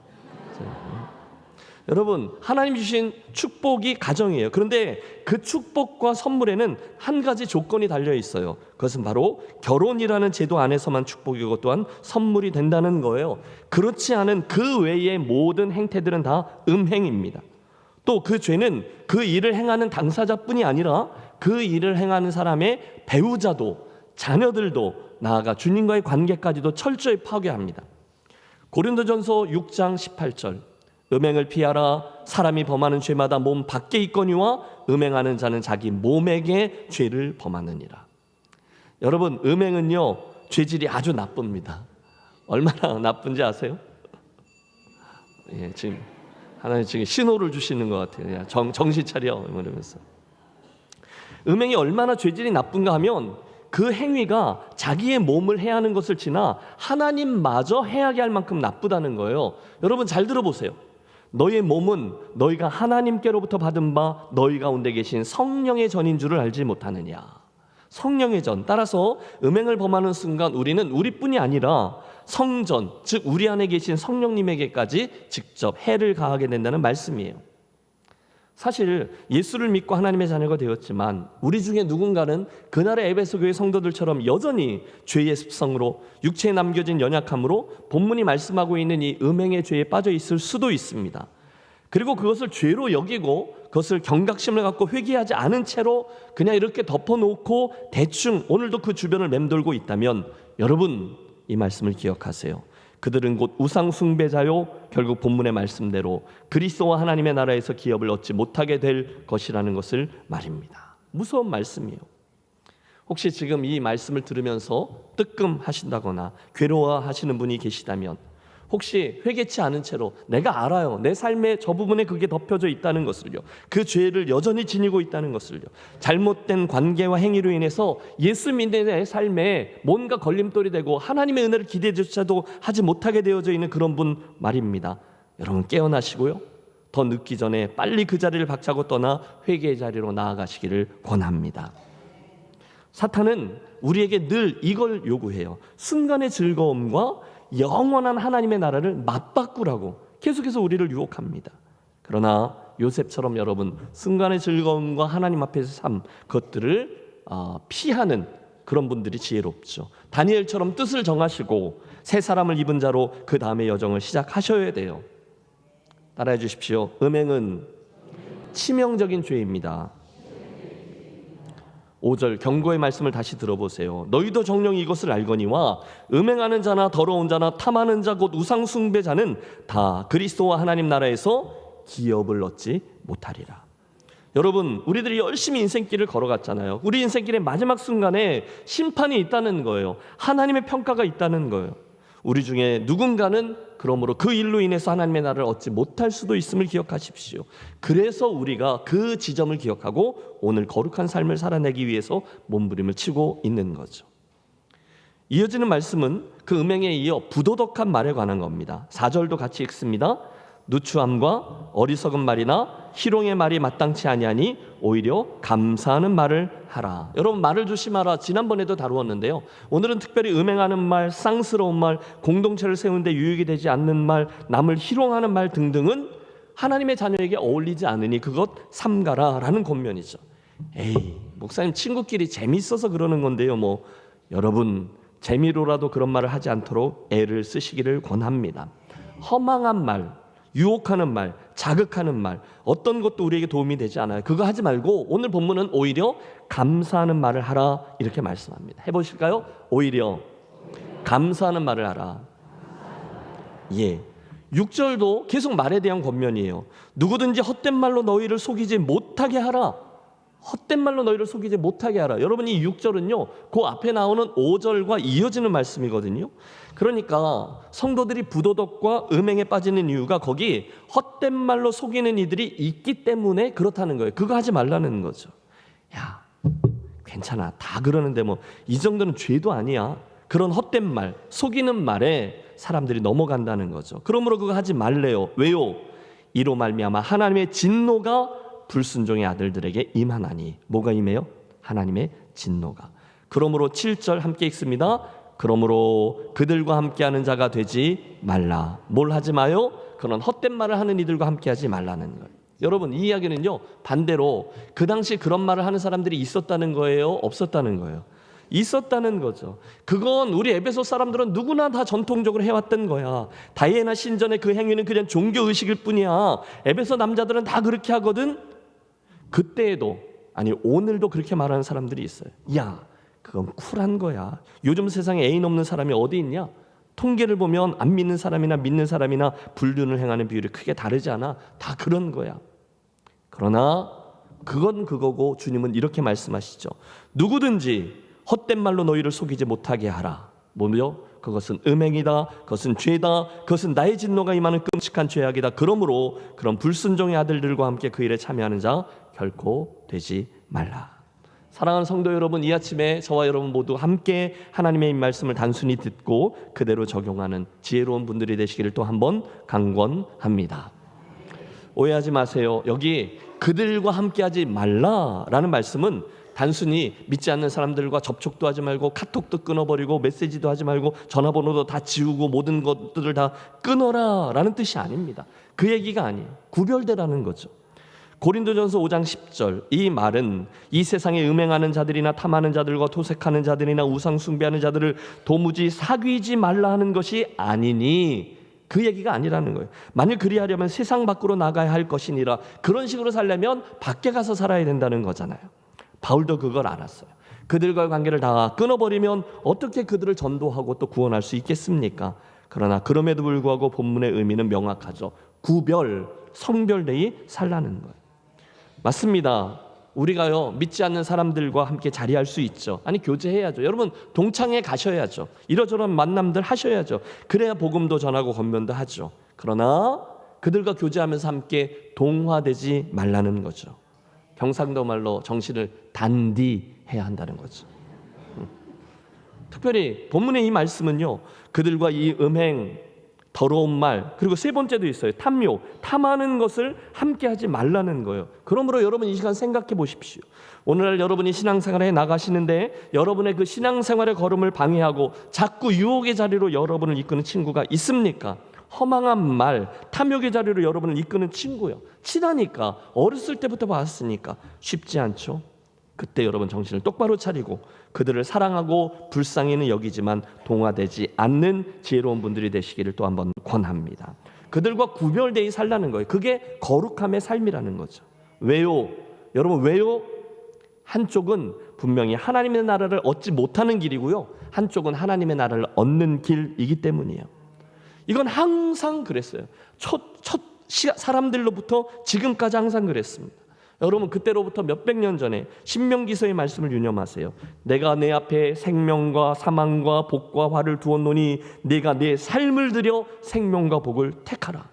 여러분, 하나님 주신 축복이 가정이에요. 그런데 그 축복과 선물에는 한 가지 조건이 달려 있어요. 그것은 바로 결혼이라는 제도 안에서만 축복이고 또한 선물이 된다는 거예요. 그렇지 않은 그 외의 모든 행태들은 다 음행입니다. 또 그 죄는 그 일을 행하는 당사자뿐이 아니라 그 일을 행하는 사람의 배우자도 자녀들도 나아가 주님과의 관계까지도 철저히 파괴합니다. 고린도전서 6장 18절, 음행을 피하라. 사람이 범하는 죄마다 몸 밖에 있거니와 음행하는 자는 자기 몸에게 죄를 범하느니라. 여러분, 음행은요, 죄질이 아주 나쁩니다. 얼마나 나쁜지 아세요? 예, 지금 하나님 지금 신호를 주시는 것 같아요. 야, 정신 차려 이러면서. 음행이 얼마나 죄질이 나쁜가 하면 그 행위가 자기의 몸을 해하는 것을 지나 하나님마저 해하게 할 만큼 나쁘다는 거예요. 여러분 잘 들어보세요. 너의 몸은 너희가 하나님께로부터 받은 바 너희 가운데 계신 성령의 전인 줄을 알지 못하느냐. 성령의 전. 따라서 음행을 범하는 순간 우리는 우리뿐이 아니라 성전, 즉 우리 안에 계신 성령님에게까지 직접 해를 가하게 된다는 말씀이에요. 사실 예수를 믿고 하나님의 자녀가 되었지만 우리 중에 누군가는 그날의 에베소 교회 성도들처럼 여전히 죄의 습성으로 육체에 남겨진 연약함으로 본문이 말씀하고 있는 이 음행의 죄에 빠져 있을 수도 있습니다. 그리고 그것을 죄로 여기고 그것을 경각심을 갖고 회개하지 않은 채로 그냥 이렇게 덮어놓고 대충 오늘도 그 주변을 맴돌고 있다면 여러분 이 말씀을 기억하세요. 그들은 곧 우상 숭배자요 결국 본문의 말씀대로 그리스도와 하나님의 나라에서 기업을 얻지 못하게 될 것이라는 것을 말입니다. 무서운 말씀이에요. 혹시 지금 이 말씀을 들으면서 뜨끔하신다거나 괴로워하시는 분이 계시다면 혹시 회개치 않은 채로 내가 알아요. 내 삶의 저 부분에 그게 덮여져 있다는 것을요. 그 죄를 여전히 지니고 있다는 것을요. 잘못된 관계와 행위로 인해서 예수 믿는 내 삶에 뭔가 걸림돌이 되고 하나님의 은혜를 기대조차도 하지 못하게 되어져 있는 그런 분 말입니다. 여러분 깨어나시고요. 더 늦기 전에 빨리 그 자리를 박차고 떠나 회개의 자리로 나아가시기를 권합니다. 사탄은 우리에게 늘 이걸 요구해요. 순간의 즐거움과 영원한 하나님의 나라를 맞바꾸라고 계속해서 우리를 유혹합니다. 그러나 요셉처럼 여러분 순간의 즐거움과 하나님 앞에서 삶 그것들을 피하는 그런 분들이 지혜롭죠. 다니엘처럼 뜻을 정하시고 새 사람을 입은 자로 그 다음의 여정을 시작하셔야 돼요. 따라해 주십시오. 음행은 치명적인 죄입니다. 5절 경고의 말씀을 다시 들어보세요. 너희도 정령 이것을 알거니와 음행하는 자나 더러운 자나 탐하는 자 곧 우상 숭배자는 다 그리스도와 하나님 나라에서 기업을 얻지 못하리라. 여러분 우리들이 열심히 인생길을 걸어갔잖아요. 우리 인생길의 마지막 순간에 심판이 있다는 거예요. 하나님의 평가가 있다는 거예요. 우리 중에 누군가는 그러므로 그 일로 인해서 하나님의 나라를 얻지 못할 수도 있음을 기억하십시오. 그래서 우리가 그 지점을 기억하고 오늘 거룩한 삶을 살아내기 위해서 몸부림을 치고 있는 거죠. 이어지는 말씀은 그 음행에 이어 부도덕한 말에 관한 겁니다. 4절도 같이 읽습니다. 누추함과 어리석은 말이나 희롱의 말이 마땅치 아니하니 오히려 감사하는 말을 하라. 여러분, 말을 조심하라. 지난번에도 다루었는데요. 오늘은 특별히 음행하는 말, 쌍스러운 말, 공동체를 세우는데 유익이 되지 않는 말, 남을 희롱하는 말 등등은 하나님의 자녀에게 어울리지 않으니 그것 삼가라라는 권면이죠. 에이, 목사님 친구끼리 재밌어서 그러는 건데요. 여러분 재미로라도 그런 말을 하지 않도록 애를 쓰시기를 권합니다. 허망한 말, 유혹하는 말, 자극하는 말, 어떤 것도 우리에게 도움이 되지 않아요. 그거 하지 말고 오늘 본문은 오히려 감사하는 말을 하라 이렇게 말씀합니다. 해보실까요? 오히려 감사하는 말을 하라. 예. 6절도 계속 말에 대한 권면이에요. 누구든지 헛된 말로 너희를 속이지 못하게 하라. 헛된 말로 너희를 속이지 못하게 하라. 여러분, 이 6절은요 그 앞에 나오는 5절과 이어지는 말씀이거든요. 그러니까 성도들이 부도덕과 음행에 빠지는 이유가 거기 헛된 말로 속이는 이들이 있기 때문에 그렇다는 거예요. 그거 하지 말라는 거죠. 야, 괜찮아, 다 그러는데 이 정도는 죄도 아니야. 그런 헛된 말, 속이는 말에 사람들이 넘어간다는 거죠. 그러므로 그거 하지 말래요. 왜요? 이로 말미암아 하나님의 진노가 불순종의 아들들에게 임하나니. 뭐가 임해요? 하나님의 진노가. 그러므로 7절 함께 읽습니다. 그러므로 그들과 함께하는 자가 되지 말라. 뭘 하지 마요? 그런 헛된 말을 하는 이들과 함께하지 말라는 거예요. 여러분, 이 이야기는요 반대로 그 당시 그런 말을 하는 사람들이 있었다는 거예요? 없었다는 거예요? 있었다는 거죠. 그건 우리 에베소 사람들은 누구나 다 전통적으로 해왔던 거야. 다이애나 신전의 그 행위는 그냥 종교의식일 뿐이야. 에베소 남자들은 다 그렇게 하거든. 그때에도, 아니 오늘도 그렇게 말하는 사람들이 있어요. 야, 그건 쿨한 거야. 요즘 세상에 애인 없는 사람이 어디 있냐? 통계를 보면 안 믿는 사람이나 믿는 사람이나 불륜을 행하는 비율이 크게 다르지 않아. 다 그런 거야. 그러나 그건 그거고 주님은 이렇게 말씀하시죠. 누구든지 헛된 말로 너희를 속이지 못하게 하라. 뭐요? 그것은 음행이다. 그것은 죄다. 그것은 나의 진노가 임하는 끔찍한 죄악이다. 그러므로 그런 불순종의 아들들과 함께 그 일에 참여하는 자 결코 되지 말라. 사랑하는 성도 여러분, 이 아침에 저와 여러분 모두 함께 하나님의 이 말씀을 단순히 듣고 그대로 적용하는 지혜로운 분들이 되시기를 또 한번 강권합니다. 오해하지 마세요. 여기 그들과 함께하지 말라라는 말씀은 단순히 믿지 않는 사람들과 접촉도 하지 말고 카톡도 끊어버리고 메시지도 하지 말고 전화번호도 다 지우고 모든 것들을 다 끊어라 라는 뜻이 아닙니다. 그 얘기가 아니에요. 구별되라는 거죠. 고린도전서 5장 10절, 이 말은 이 세상에 음행하는 자들이나 탐하는 자들과 토색하는 자들이나 우상 숭배하는 자들을 도무지 사귀지 말라 하는 것이 아니니, 그 얘기가 아니라는 거예요. 만일 그리하려면 세상 밖으로 나가야 할 것이니라. 그런 식으로 살려면 밖에 가서 살아야 된다는 거잖아요. 바울도 그걸 알았어요. 그들과의 관계를 다 끊어버리면 어떻게 그들을 전도하고 또 구원할 수 있겠습니까? 그러나 그럼에도 불구하고 본문의 의미는 명확하죠. 구별, 성별되이 살라는 거예요. 맞습니다. 우리가요 믿지 않는 사람들과 함께 자리할 수 있죠. 아니, 교제해야죠. 여러분 동창회 가셔야죠. 이러저런 만남들 하셔야죠. 그래야 복음도 전하고 권면도 하죠. 그러나 그들과 교제하면서 함께 동화되지 말라는 거죠. 경상도 말로 정신을 단디해야 한다는 거죠. 특별히 본문의 이 말씀은요, 그들과 이 음행, 더러운 말, 그리고 세 번째도 있어요. 탐욕, 탐하는 것을 함께 하지 말라는 거예요. 그러므로 여러분 이 시간 생각해 보십시오. 오늘날 여러분이 신앙생활에 나가시는데 여러분의 그 신앙생활의 걸음을 방해하고 자꾸 유혹의 자리로 여러분을 이끄는 친구가 있습니까? 허망한 말, 탐욕의 자리로 여러분을 이끄는 친구요. 친하니까, 어렸을 때부터 봤으니까 쉽지 않죠. 그때 여러분 정신을 똑바로 차리고 그들을 사랑하고 불쌍히는 여기지만 동화되지 않는 지혜로운 분들이 되시기를 또 한번 권합니다. 그들과 구별되이 살라는 거예요. 그게 거룩함의 삶이라는 거죠. 왜요? 여러분 왜요? 한쪽은 분명히 하나님의 나라를 얻지 못하는 길이고요, 한쪽은 하나님의 나라를 얻는 길이기 때문이에요. 이건 항상 그랬어요. 사람들로부터 지금까지 항상 그랬습니다. 여러분 그때로부터 몇백 년 전에 신명기서의 말씀을 유념하세요. 내가 내 앞에 생명과 사망과 복과 화를 두었노니 네가 내 삶을 들여 생명과 복을 택하라.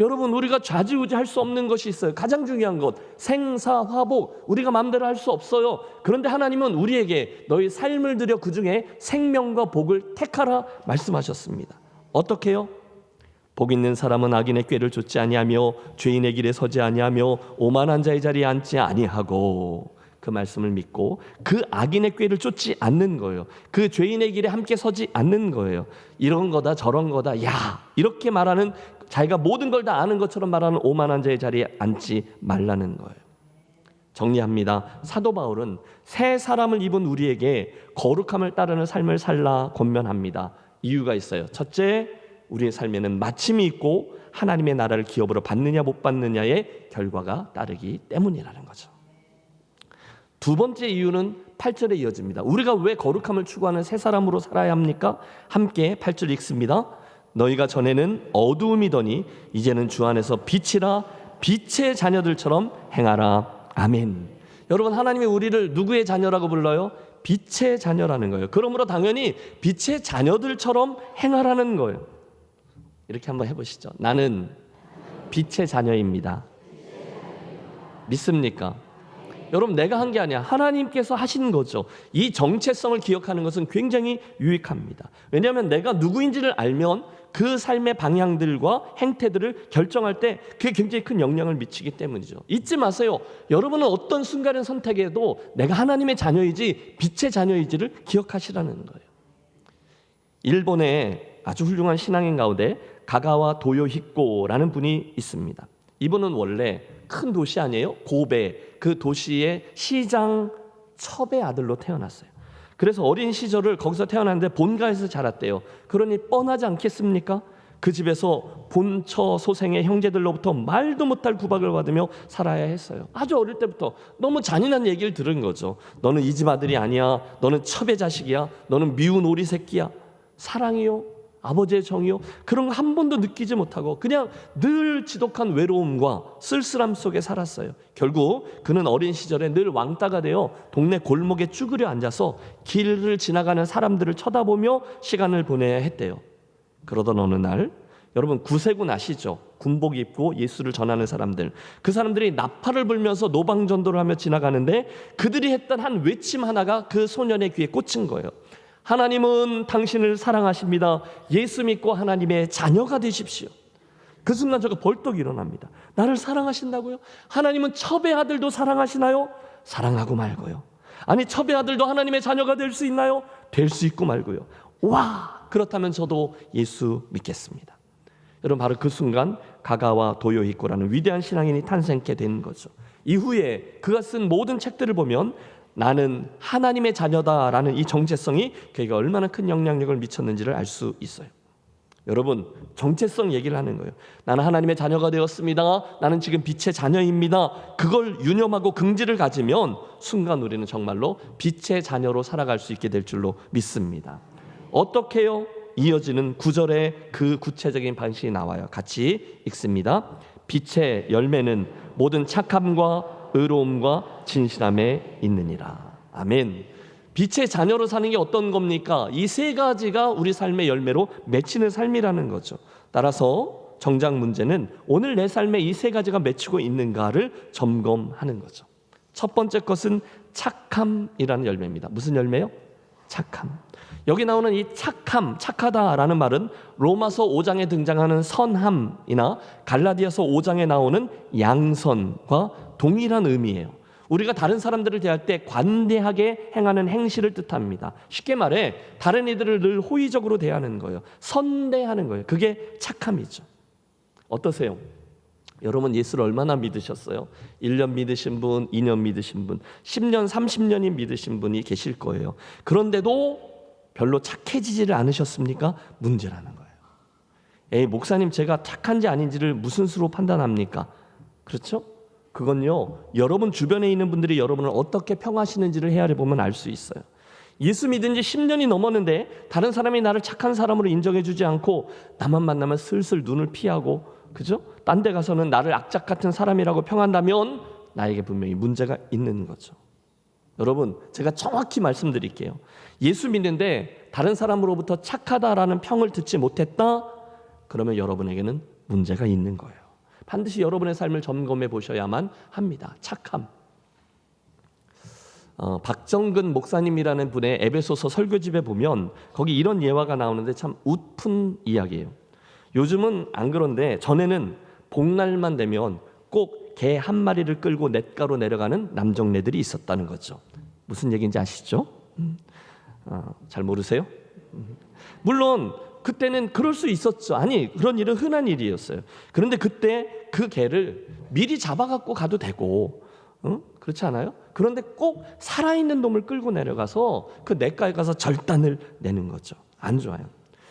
여러분, 우리가 좌지우지할 수 없는 것이 있어요. 가장 중요한 것, 생사화복. 우리가 마음대로 할 수 없어요. 그런데 하나님은 우리에게 너희 삶을 들여 그 중에 생명과 복을 택하라 말씀하셨습니다. 어떻게 해요? 복 있는 사람은 악인의 꾀를 좇지 아니하며 죄인의 길에 서지 아니하며 오만한 자의 자리에 앉지 아니하고, 그 말씀을 믿고 그 악인의 꾀를 쫓지 않는 거예요. 그 죄인의 길에 함께 서지 않는 거예요. 이런 거다 저런 거다, 야, 이렇게 말하는, 자기가 모든 걸 다 아는 것처럼 말하는 오만한 자의 자리에 앉지 말라는 거예요. 정리합니다. 사도 바울은 새 사람을 입은 우리에게 거룩함을 따르는 삶을 살라 권면합니다. 이유가 있어요. 첫째, 우리의 삶에는 마침이 있고 하나님의 나라를 기업으로 받느냐 못 받느냐의 결과가 따르기 때문이라는 거죠. 두 번째 이유는 8절에 이어집니다. 우리가 왜 거룩함을 추구하는 새 사람으로 살아야 합니까? 함께 8절 읽습니다. 너희가 전에는 어두움이더니 이제는 주 안에서 빛이라, 빛의 자녀들처럼 행하라. 아멘. 여러분, 하나님이 우리를 누구의 자녀라고 불러요? 빛의 자녀라는 거예요. 그러므로 당연히 빛의 자녀들처럼 행하라는 거예요. 이렇게 한번 해보시죠. 나는 빛의 자녀입니다. 믿습니까? 여러분, 내가 한 게 아니야. 하나님께서 하신 거죠. 이 정체성을 기억하는 것은 굉장히 유익합니다. 왜냐하면 내가 누구인지를 알면 그 삶의 방향들과 행태들을 결정할 때 그게 굉장히 큰 영향을 미치기 때문이죠. 잊지 마세요. 여러분은 어떤 순간의 선택에도 내가 하나님의 자녀이지 빛의 자녀이지를 기억하시라는 거예요. 일본의 아주 훌륭한 신앙인 가운데 가가와 도요히코라는 분이 있습니다. 이분은 원래 큰 도시 아니에요? 고베, 그 도시의 시장 첩의 아들로 태어났어요. 그래서 어린 시절을 거기서 태어났는데 본가에서 자랐대요. 그러니 뻔하지 않겠습니까? 그 집에서 본처 소생의 형제들로부터 말도 못할 구박을 받으며 살아야 했어요. 아주 어릴 때부터 너무 잔인한 얘기를 들은 거죠. 너는 이 집 아들이 아니야. 너는 첩의 자식이야. 너는 미운 오리 새끼야. 사랑이요? 아버지의 정이요? 그런 거 한 번도 느끼지 못하고 그냥 늘 지독한 외로움과 쓸쓸함 속에 살았어요. 결국 그는 어린 시절에 늘 왕따가 되어 동네 골목에 쭈그려 앉아서 길을 지나가는 사람들을 쳐다보며 시간을 보내야 했대요. 그러던 어느 날, 여러분 구세군 아시죠? 군복 입고 예수를 전하는 사람들, 그 사람들이 나팔을 불면서 노방전도를 하며 지나가는데 그들이 했던 한 외침 하나가 그 소년의 귀에 꽂힌 거예요. 하나님은 당신을 사랑하십니다. 예수 믿고 하나님의 자녀가 되십시오. 그 순간 저가 벌떡 일어납니다. 나를 사랑하신다고요? 하나님은 첩의 아들도 사랑하시나요? 사랑하고 말고요. 아니, 첩의 아들도 하나님의 자녀가 될 수 있나요? 될 수 있고 말고요. 와, 그렇다면 저도 예수 믿겠습니다. 여러분, 바로 그 순간 가가와 도요히코라는 위대한 신앙인이 탄생케 된 거죠. 이후에 그가 쓴 모든 책들을 보면 나는 하나님의 자녀다라는 이 정체성이 그에게 얼마나 큰 영향력을 미쳤는지를 알 수 있어요. 여러분, 정체성 얘기를 하는 거예요. 나는 하나님의 자녀가 되었습니다. 나는 지금 빛의 자녀입니다. 그걸 유념하고 긍지를 가지면 순간 우리는 정말로 빛의 자녀로 살아갈 수 있게 될 줄로 믿습니다. 어떻게 해요? 이어지는 9절에 그 구체적인 방식이 나와요. 같이 읽습니다. 빛의 열매는 모든 착함과 의로움과 진실함에 있느니라. 아멘. 빛의 자녀로 사는 게 어떤 겁니까? 이 세 가지가 우리 삶의 열매로 맺히는 삶이라는 거죠. 따라서 정작 문제는 오늘 내 삶에 이 세 가지가 맺히고 있는가를 점검하는 거죠. 첫 번째 것은 착함이라는 열매입니다. 무슨 열매요? 착함. 여기 나오는 이 착함, 착하다라는 말은 로마서 5장에 등장하는 선함이나 갈라디아서 5장에 나오는 양선과 동일한 의미예요. 우리가 다른 사람들을 대할 때 관대하게 행하는 행실을 뜻합니다. 쉽게 말해 다른 이들을 늘 호의적으로 대하는 거예요. 선대하는 거예요. 그게 착함이죠. 어떠세요? 여러분, 예수를 얼마나 믿으셨어요? 1년 믿으신 분, 2년 믿으신 분, 10년, 30년이 믿으신 분이 계실 거예요. 그런데도 별로 착해지지를 않으셨습니까? 문제라는 거예요. 에이, 목사님, 제가 착한지 아닌지를 무슨 수로 판단합니까? 그렇죠? 그건요, 여러분 주변에 있는 분들이 여러분을 어떻게 평하시는지를 헤아려 보면 알 수 있어요. 예수 믿은 지 10년이 넘었는데 다른 사람이 나를 착한 사람으로 인정해 주지 않고 나만 만나면 슬슬 눈을 피하고, 그죠? 딴 데 가서는 나를 악착 같은 사람이라고 평한다면 나에게 분명히 문제가 있는 거죠. 여러분, 제가 정확히 말씀드릴게요. 예수 믿는데 다른 사람으로부터 착하다라는 평을 듣지 못했다? 그러면 여러분에게는 문제가 있는 거예요. 반드시 여러분의 삶을 점검해 보셔야만 합니다. 착함. 박정근 목사님이라는 분의 에베소서 설교집에 보면 거기 이런 예화가 나오는데 참 웃픈 이야기예요. 요즘은 안 그런데 전에는 복날만 되면 꼭 개 한 마리를 끌고 냇가로 내려가는 남정네들이 있었다는 거죠. 무슨 얘기인지 아시죠? 잘 모르세요? 물론 그때는 그럴 수 있었죠. 아니, 그런 일은 흔한 일이었어요. 그런데 그때 그 개를 미리 잡아갖고 가도 되고, 그렇지 않아요? 그런데 꼭 살아있는 놈을 끌고 내려가서 그 냇가에 가서 절단을 내는 거죠. 안 좋아요.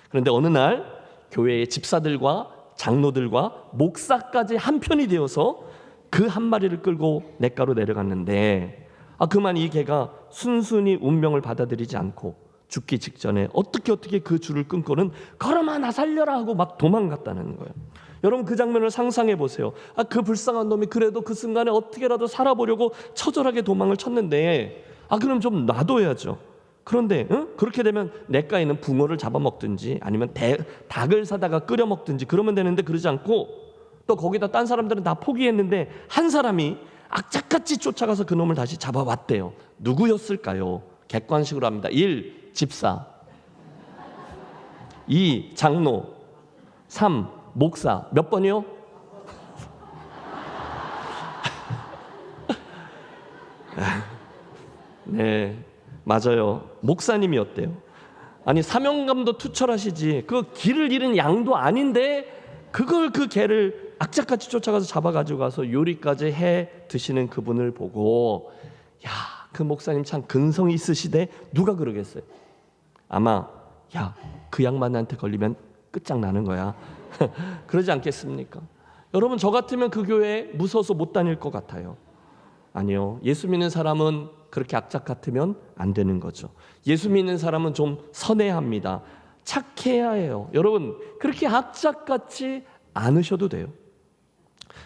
그런데 어느 날 교회의 집사들과 장로들과 목사까지 한편이 되어서 그 한 마리를 끌고 냇가로 내려갔는데, 그만 이 개가 순순히 운명을 받아들이지 않고 죽기 직전에 어떻게 그 줄을 끊고는 걸어마 나 살려라 하고 막 도망갔다는 거예요. 여러분 그 장면을 상상해 보세요. 그 불쌍한 놈이 그래도 그 순간에 어떻게라도 살아보려고 처절하게 도망을 쳤는데, 그럼 좀 놔둬야죠. 그런데 그렇게 되면 냇가에는 붕어를 잡아먹든지 아니면 닭을 사다가 끓여 먹든지 그러면 되는데, 그러지 않고 또 거기다 딴 사람들은 다 포기했는데 한 사람이 악착같이 쫓아가서 그 놈을 다시 잡아왔대요. 누구였을까요? 객관식으로 합니다. 1. 집사, 2. 장로, 3. 목사. 몇 번이요? 네, 맞아요. 목사님이었대요. 아니, 사명감도 투철하시지 그 길을 잃은 양도 아닌데 그걸 그 개를 악착같이 쫓아가서 잡아가지고 가서 요리까지 해 드시는 그분을 보고, 야, 그 목사님 참 근성이 있으시대. 누가 그러겠어요? 아마 그 양반한테 걸리면 끝장나는 거야. 그러지 않겠습니까? 여러분, 저 같으면 그 교회에 무서워서 못 다닐 것 같아요. 아니요, 예수 믿는 사람은 그렇게 악착 같으면 안 되는 거죠. 예수 믿는 사람은 좀 선해야 합니다. 착해야 해요. 여러분, 그렇게 악착같지 않으셔도 돼요.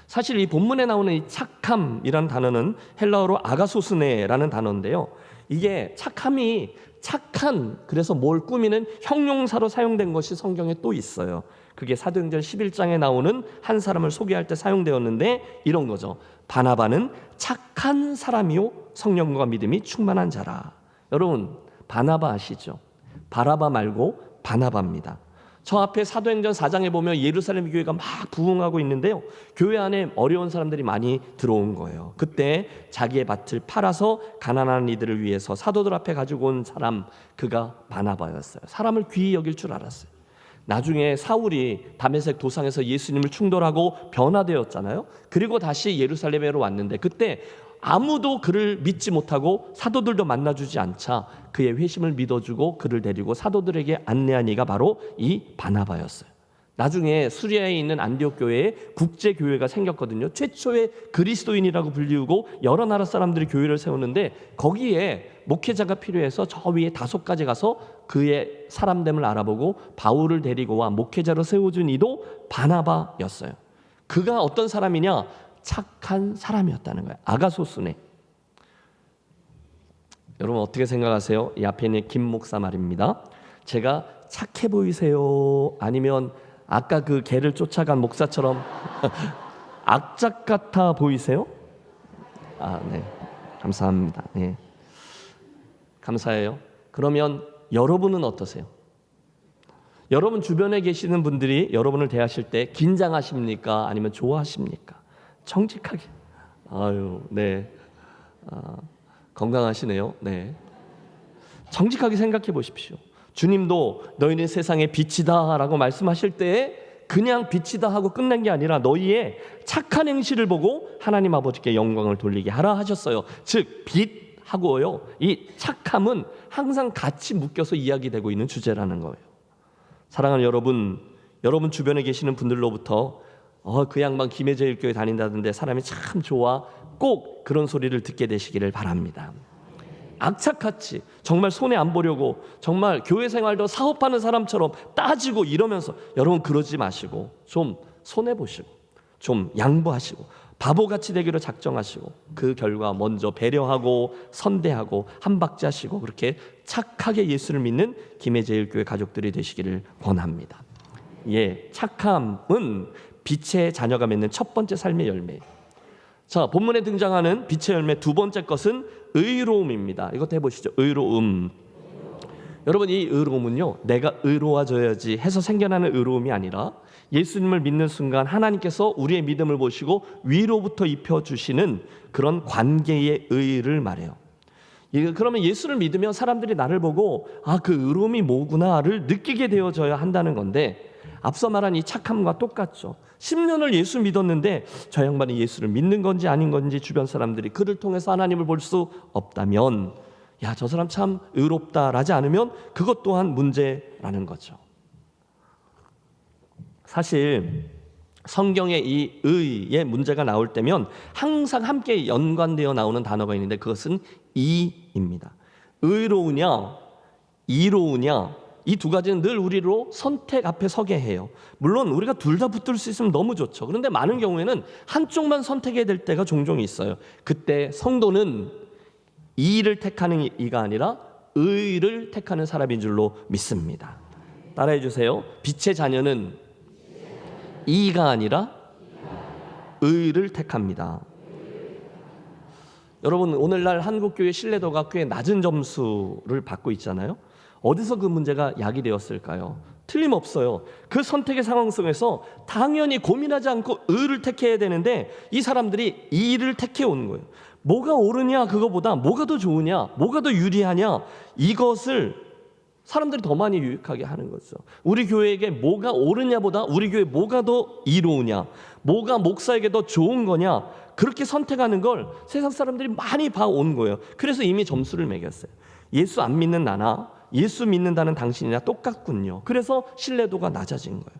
사실 이 본문에 나오는 이 착함이라는 단어는 헬라어로 아가소스네라는 단어인데요, 이게 착함이 착한, 그래서 뭘 꾸미는 형용사로 사용된 것이 성경에 또 있어요. 그게 사도행전 11장에 나오는 한 사람을 소개할 때 사용되었는데 이런 거죠. 바나바는 착한 사람이요 성령과 믿음이 충만한 자라. 여러분, 바나바 아시죠? 바라바 말고 바나바입니다. 저 앞에 사도행전 4장에 보면 예루살렘 교회가 막 부흥하고 있는데요, 교회 안에 어려운 사람들이 많이 들어온 거예요. 그때 자기의 밭을 팔아서 가난한 이들을 위해서 사도들 앞에 가지고 온 사람, 그가 바나바였어요. 사람을 귀히 여길 줄 알았어요. 나중에 사울이 다메섹 도상에서 예수님을 충돌하고 변화되었잖아요. 그리고 다시 예루살렘으로 왔는데 그때 아무도 그를 믿지 못하고 사도들도 만나주지 않자 그의 회심을 믿어주고 그를 데리고 사도들에게 안내한 이가 바로 이 바나바였어요. 나중에 수리아에 있는 안디옥 교회에 국제교회가 생겼거든요. 최초의 그리스도인이라고 불리우고 여러 나라 사람들이 교회를 세우는데 거기에 목회자가 필요해서 저 위에 5가지 가서 그의 사람됨을 알아보고 바울을 데리고 와 목회자로 세워준 이도 바나바였어요. 그가 어떤 사람이냐? 착한 사람이었다는 거예요. 아가소스네. 여러분 어떻게 생각하세요? 이 앞에 있는 김 목사 말입니다. 제가 착해 보이세요? 아니면 아까 그 개를 쫓아간 목사처럼 악착 같아 보이세요? 네, 감사합니다. 네, 감사해요. 그러면 여러분은 어떠세요? 여러분 주변에 계시는 분들이 여러분을 대하실 때 긴장하십니까? 아니면 좋아하십니까? 정직하게. 네, 건강하시네요. 네, 정직하게 생각해 보십시오. 주님도 너희는 세상의 빛이다 라고 말씀하실 때 그냥 빛이다 하고 끝낸 게 아니라 너희의 착한 행실을 보고 하나님 아버지께 영광을 돌리게 하라 하셨어요. 즉 빛하고요, 이 착함은 항상 같이 묶여서 이야기되고 있는 주제라는 거예요. 사랑하는 여러분, 여러분 주변에 계시는 분들로부터 그 양반 김해제일교회 다닌다던데 사람이 참 좋아, 꼭 그런 소리를 듣게 되시기를 바랍니다. 악착같이 정말 손해 안 보려고 정말 교회 생활도 사업하는 사람처럼 따지고 이러면서, 여러분 그러지 마시고 좀 손해 보시고 좀 양보하시고 바보같이 되기로 작정하시고 그 결과 먼저 배려하고 선대하고 한박자시고 그렇게 착하게 예수를 믿는 김해제일교회 가족들이 되시기를 권합니다. 착함은 빛의 자녀가 맺는 첫 번째 삶의 열매. 자, 본문에 등장하는 빛의 열매 두 번째 것은 의로움입니다. 이것도 해보시죠. 의로움. 여러분, 이 의로움은요, 내가 의로워져야지 해서 생겨나는 의로움이 아니라 예수님을 믿는 순간 하나님께서 우리의 믿음을 보시고 위로부터 입혀주시는 그런 관계의 의를 말해요. 그러면 예수를 믿으면 사람들이 나를 보고 그 의로움이 뭐구나를 느끼게 되어져야 한다는 건데, 앞서 말한 이 착함과 똑같죠. 10년을 예수 믿었는데 저 양반이 예수를 믿는 건지 아닌 건지 주변 사람들이 그를 통해서 하나님을 볼 수 없다면, 야, 저 사람 참 의롭다라지 않으면 그것 또한 문제라는 거죠. 사실 성경에 이 의의 문제가 나올 때면 항상 함께 연관되어 나오는 단어가 있는데 그것은 이입니다. 의로우냐 이로우냐, 이 두 가지는 늘 우리로 선택 앞에 서게 해요. 물론 우리가 둘 다 붙들 수 있으면 너무 좋죠. 그런데 많은 경우에는 한쪽만 선택해야 될 때가 종종 있어요. 그때 성도는 이를 택하는 이가 아니라 의를 택하는 사람인 줄로 믿습니다. 따라해 주세요. 빛의 자녀는 이가 아니라 의를 택합니다. 여러분, 오늘날 한국교회 신뢰도가 꽤 낮은 점수를 받고 있잖아요. 어디서 그 문제가 야기되었을까요? 틀림없어요. 그 선택의 상황 속에서 당연히 고민하지 않고 의를 택해야 되는데 이 사람들이 이를 택해온 거예요. 뭐가 옳으냐, 그거보다 뭐가 더 좋으냐, 뭐가 더 유리하냐, 이것을 사람들이 더 많이 유익하게 하는 거죠. 우리 교회에게 뭐가 옳으냐보다 우리 교회 뭐가 더 이로우냐, 뭐가 목사에게 더 좋은 거냐, 그렇게 선택하는 걸 세상 사람들이 많이 봐온 거예요. 그래서 이미 점수를 매겼어요. 예수 안 믿는 나나 예수 믿는다는 당신이나 똑같군요. 그래서 신뢰도가 낮아진 거예요.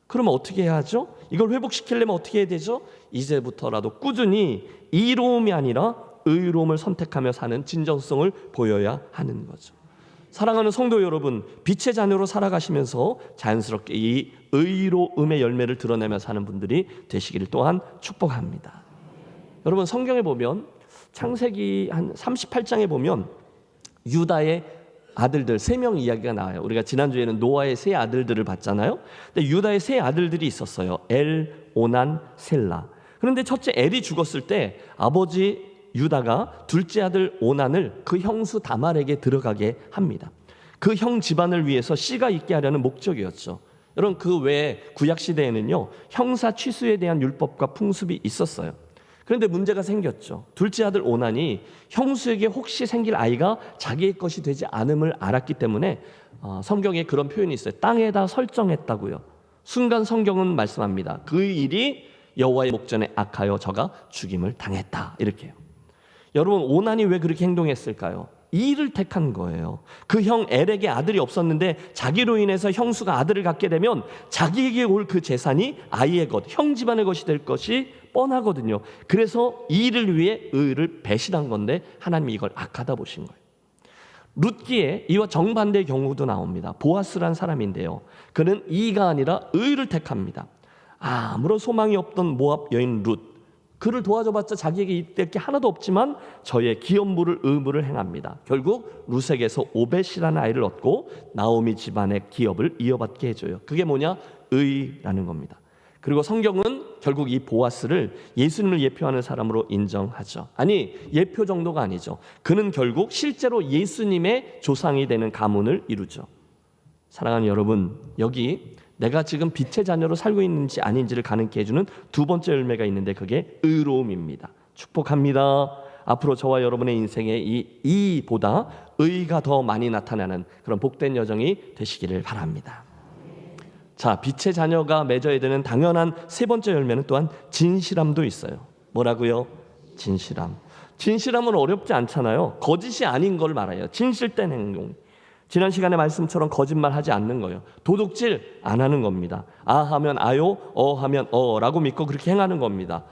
그러면 어떻게 해야 하죠? 이걸 회복시키려면 어떻게 해야 되죠? 이제부터라도 꾸준히 이로움이 아니라 의로움을 선택하며 사는 진정성을 보여야 하는 거죠. 사랑하는 성도 여러분, 빛의 자녀로 살아가시면서 자연스럽게 이 의로움의 열매를 드러내며 사는 분들이 되시기를 또한 축복합니다. 여러분, 성경에 보면 창세기 한 38장에 보면 유다의 아들들 3명 이야기가 나와요. 우리가 지난주에는 노아의 3 아들들을 봤잖아요. 근데 유다의 3 아들들이 있었어요. 엘, 오난, 셀라. 그런데 첫째 엘이 죽었을 때 아버지 유다가 둘째 아들 오난을 그 형수 다말에게 들어가게 합니다. 그 형 집안을 위해서 씨가 있게 하려는 목적이었죠. 여러분, 그 외에 구약 시대에는요, 형사 취수에 대한 율법과 풍습이 있었어요. 그런데 문제가 생겼죠. 둘째 아들 오난이 형수에게 혹시 생길 아이가 자기의 것이 되지 않음을 알았기 때문에 성경에 그런 표현이 있어요. 땅에다 설정했다고요. 순간 성경은 말씀합니다. 그 일이 여호와의 목전에 악하여 저가 죽임을 당했다, 이렇게요. 여러분, 오난이 왜 그렇게 행동했을까요? 이를 택한 거예요. 그 형 엘에게 아들이 없었는데 자기로 인해서 형수가 아들을 갖게 되면 자기에게 올 그 재산이 아이의 것, 형 집안의 것이 될 것이 뻔하거든요. 그래서 이를 위해 의를 배신한 건데 하나님이 이걸 악하다 보신 거예요. 룻기에 이와 정반대의 경우도 나옵니다. 보아스란 사람인데요, 그는 이가 아니라 의를 택합니다. 아무런 소망이 없던 모압 여인 룻, 그를 도와줘봤자 자기에게 이될 게 하나도 없지만 저의 기업물을 의무를 행합니다. 결국 룻에게서 오벳이라는 아이를 얻고 나오미 집안의 기업을 이어받게 해줘요. 그게 뭐냐? 의라는 겁니다. 그리고 성경은 결국 이 보아스를 예수님을 예표하는 사람으로 인정하죠. 아니, 예표 정도가 아니죠. 그는 결국 실제로 예수님의 조상이 되는 가문을 이루죠. 사랑하는 여러분, 여기 내가 지금 빛의 자녀로 살고 있는지 아닌지를 가늠케 해주는 두 번째 열매가 있는데 그게 의로움입니다. 축복합니다. 앞으로 저와 여러분의 인생에 이보다 의가 더 많이 나타나는 그런 복된 여정이 되시기를 바랍니다. 자, 빛의 자녀가 맺어야 되는 당연한 세 번째 열매는 또한 진실함도 있어요. 뭐라고요? 진실함. 진실함은 어렵지 않잖아요. 거짓이 아닌 걸 말해요. 진실된 행동. 지난 시간의 말씀처럼 거짓말하지 않는 거예요. 도둑질 안 하는 겁니다. 아 하면 아요, 어 하면 어라고 믿고 그렇게 행하는 겁니다.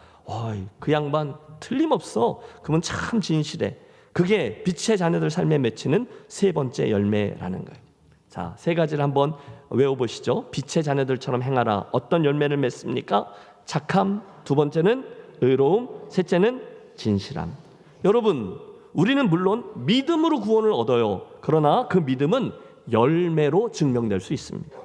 그 양반 틀림없어. 그러면 참 진실해. 그게 빛의 자녀들 삶에 맺히는 세 번째 열매라는 거예요. 자, 세 가지를 한번 외워보시죠. 빛의 자녀들처럼 행하라. 어떤 열매를 맺습니까? 착함, 두 번째는 의로움, 셋째는 진실함. 여러분, 우리는 물론 믿음으로 구원을 얻어요. 그러나 그 믿음은 열매로 증명될 수 있습니다.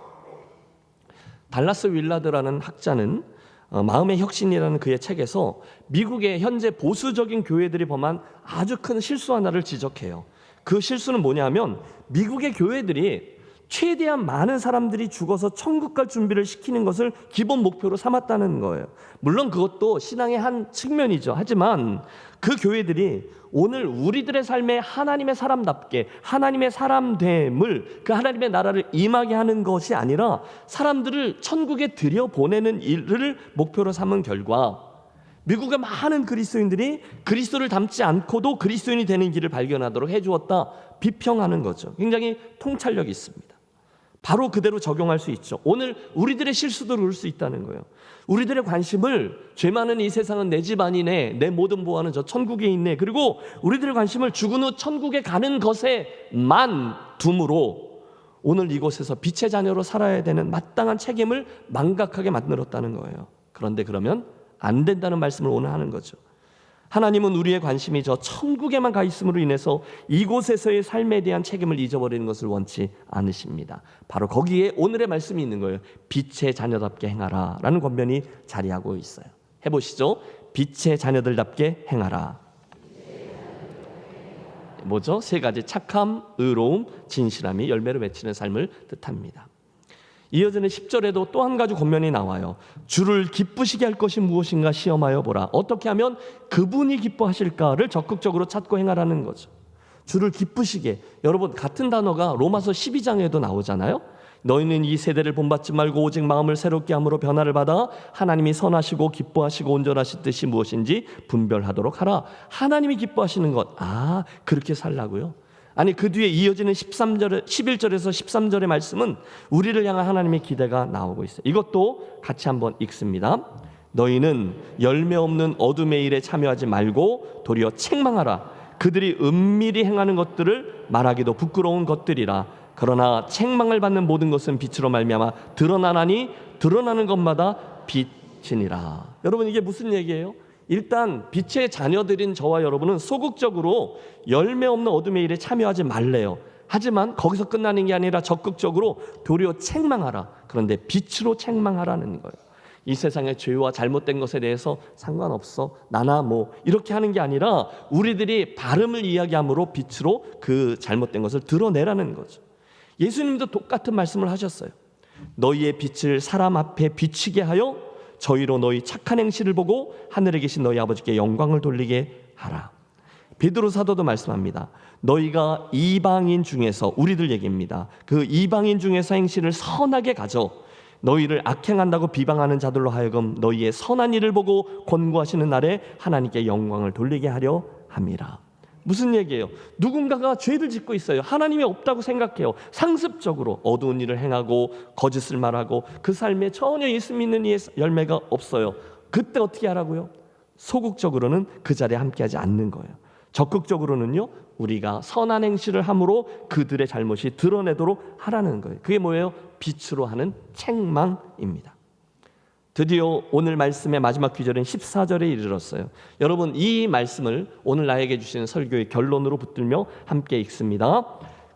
달라스 윌라드라는 학자는 마음의 혁신이라는 그의 책에서 미국의 현재 보수적인 교회들이 범한 아주 큰 실수 하나를 지적해요. 그 실수는 뭐냐면 미국의 교회들이 최대한 많은 사람들이 죽어서 천국 갈 준비를 시키는 것을 기본 목표로 삼았다는 거예요. 물론 그것도 신앙의 한 측면이죠. 하지만 그 교회들이 오늘 우리들의 삶에 하나님의 사람답게 하나님의 사람됨을, 그 하나님의 나라를 임하게 하는 것이 아니라 사람들을 천국에 들여보내는 일을 목표로 삼은 결과 미국의 많은 그리스도인들이 그리스도를 닮지 않고도 그리스도인이 되는 길을 발견하도록 해주었다, 비평하는 거죠. 굉장히 통찰력이 있습니다. 바로 그대로 적용할 수 있죠. 오늘 우리들의 실수도 그럴 수 있다는 거예요. 우리들의 관심을 죄 많은 이 세상은 내 집 아니네, 내 모든 보화는 저 천국에 있네, 그리고 우리들의 관심을 죽은 후 천국에 가는 것에만 둠으로 오늘 이곳에서 빛의 자녀로 살아야 되는 마땅한 책임을 망각하게 만들었다는 거예요. 그런데 그러면 안 된다는 말씀을 오늘 하는 거죠. 하나님은 우리의 관심이 저 천국에만 가 있음으로 인해서 이곳에서의 삶에 대한 책임을 잊어버리는 것을 원치 않으십니다. 바로 거기에 오늘의 말씀이 있는 거예요. 빛의 자녀답게 행하라 라는 권면이 자리하고 있어요. 해보시죠. 빛의 자녀들답게 행하라. 뭐죠? 세 가지: 착함, 의로움, 진실함이 열매를 맺히는 삶을 뜻합니다. 이어지는 10절에도 또 한 가지 권면이 나와요. 주를 기쁘시게 할 것이 무엇인가 시험하여 보라. 어떻게 하면 그분이 기뻐하실까를 적극적으로 찾고 행하라는 거죠. 주를 기쁘시게, 여러분 같은 단어가 로마서 12장에도 나오잖아요. 너희는 이 세대를 본받지 말고 오직 마음을 새롭게 함으로 변화를 받아 하나님이 선하시고 기뻐하시고 온전하신 뜻이 무엇인지 분별하도록 하라. 하나님이 기뻐하시는 것, 그렇게 살라고요? 아니, 그 뒤에 이어지는 11절에서 13절의 말씀은 우리를 향한 하나님의 기대가 나오고 있어요. 이것도 같이 한번 읽습니다. 너희는 열매 없는 어둠의 일에 참여하지 말고 도리어 책망하라. 그들이 은밀히 행하는 것들을 말하기도 부끄러운 것들이라. 그러나 책망을 받는 모든 것은 빛으로 말미암아 드러나나니 드러나는 것마다 빛이니라. 여러분, 이게 무슨 얘기예요? 일단 빛의 자녀들인 저와 여러분은 소극적으로 열매 없는 어둠의 일에 참여하지 말래요. 하지만 거기서 끝나는 게 아니라 적극적으로 도리어 책망하라. 그런데 빛으로 책망하라는 거예요. 이 세상의 죄와 잘못된 것에 대해서 상관없어, 나나 뭐 이렇게 하는 게 아니라 우리들이 바름을 이야기함으로 빛으로 그 잘못된 것을 드러내라는 거죠. 예수님도 똑같은 말씀을 하셨어요. 너희의 빛을 사람 앞에 비치게 하여 저희로 너희 착한 행실을 보고 하늘에 계신 너희 아버지께 영광을 돌리게 하라. 베드로 사도도 말씀합니다. 너희가 이방인 중에서, 우리들 얘기입니다. 그 이방인 중에서 행실을 선하게 가져 너희를 악행한다고 비방하는 자들로 하여금 너희의 선한 일을 보고 권고하시는 날에 하나님께 영광을 돌리게 하려 함이라. 무슨 얘기예요? 누군가가 죄를 짓고 있어요. 하나님이 없다고 생각해요. 상습적으로 어두운 일을 행하고 거짓을 말하고 그 삶에 전혀 예수 믿는 이의 열매가 없어요. 그때 어떻게 하라고요? 소극적으로는 그 자리에 함께하지 않는 거예요. 적극적으로는요, 우리가 선한 행실을 함으로 그들의 잘못이 드러내도록 하라는 거예요. 그게 뭐예요? 빛으로 하는 책망입니다. 드디어 오늘 말씀의 마지막 귀절인 14절에 이르렀어요. 여러분, 이 말씀을 오늘 나에게 주시는 설교의 결론으로 붙들며 함께 읽습니다.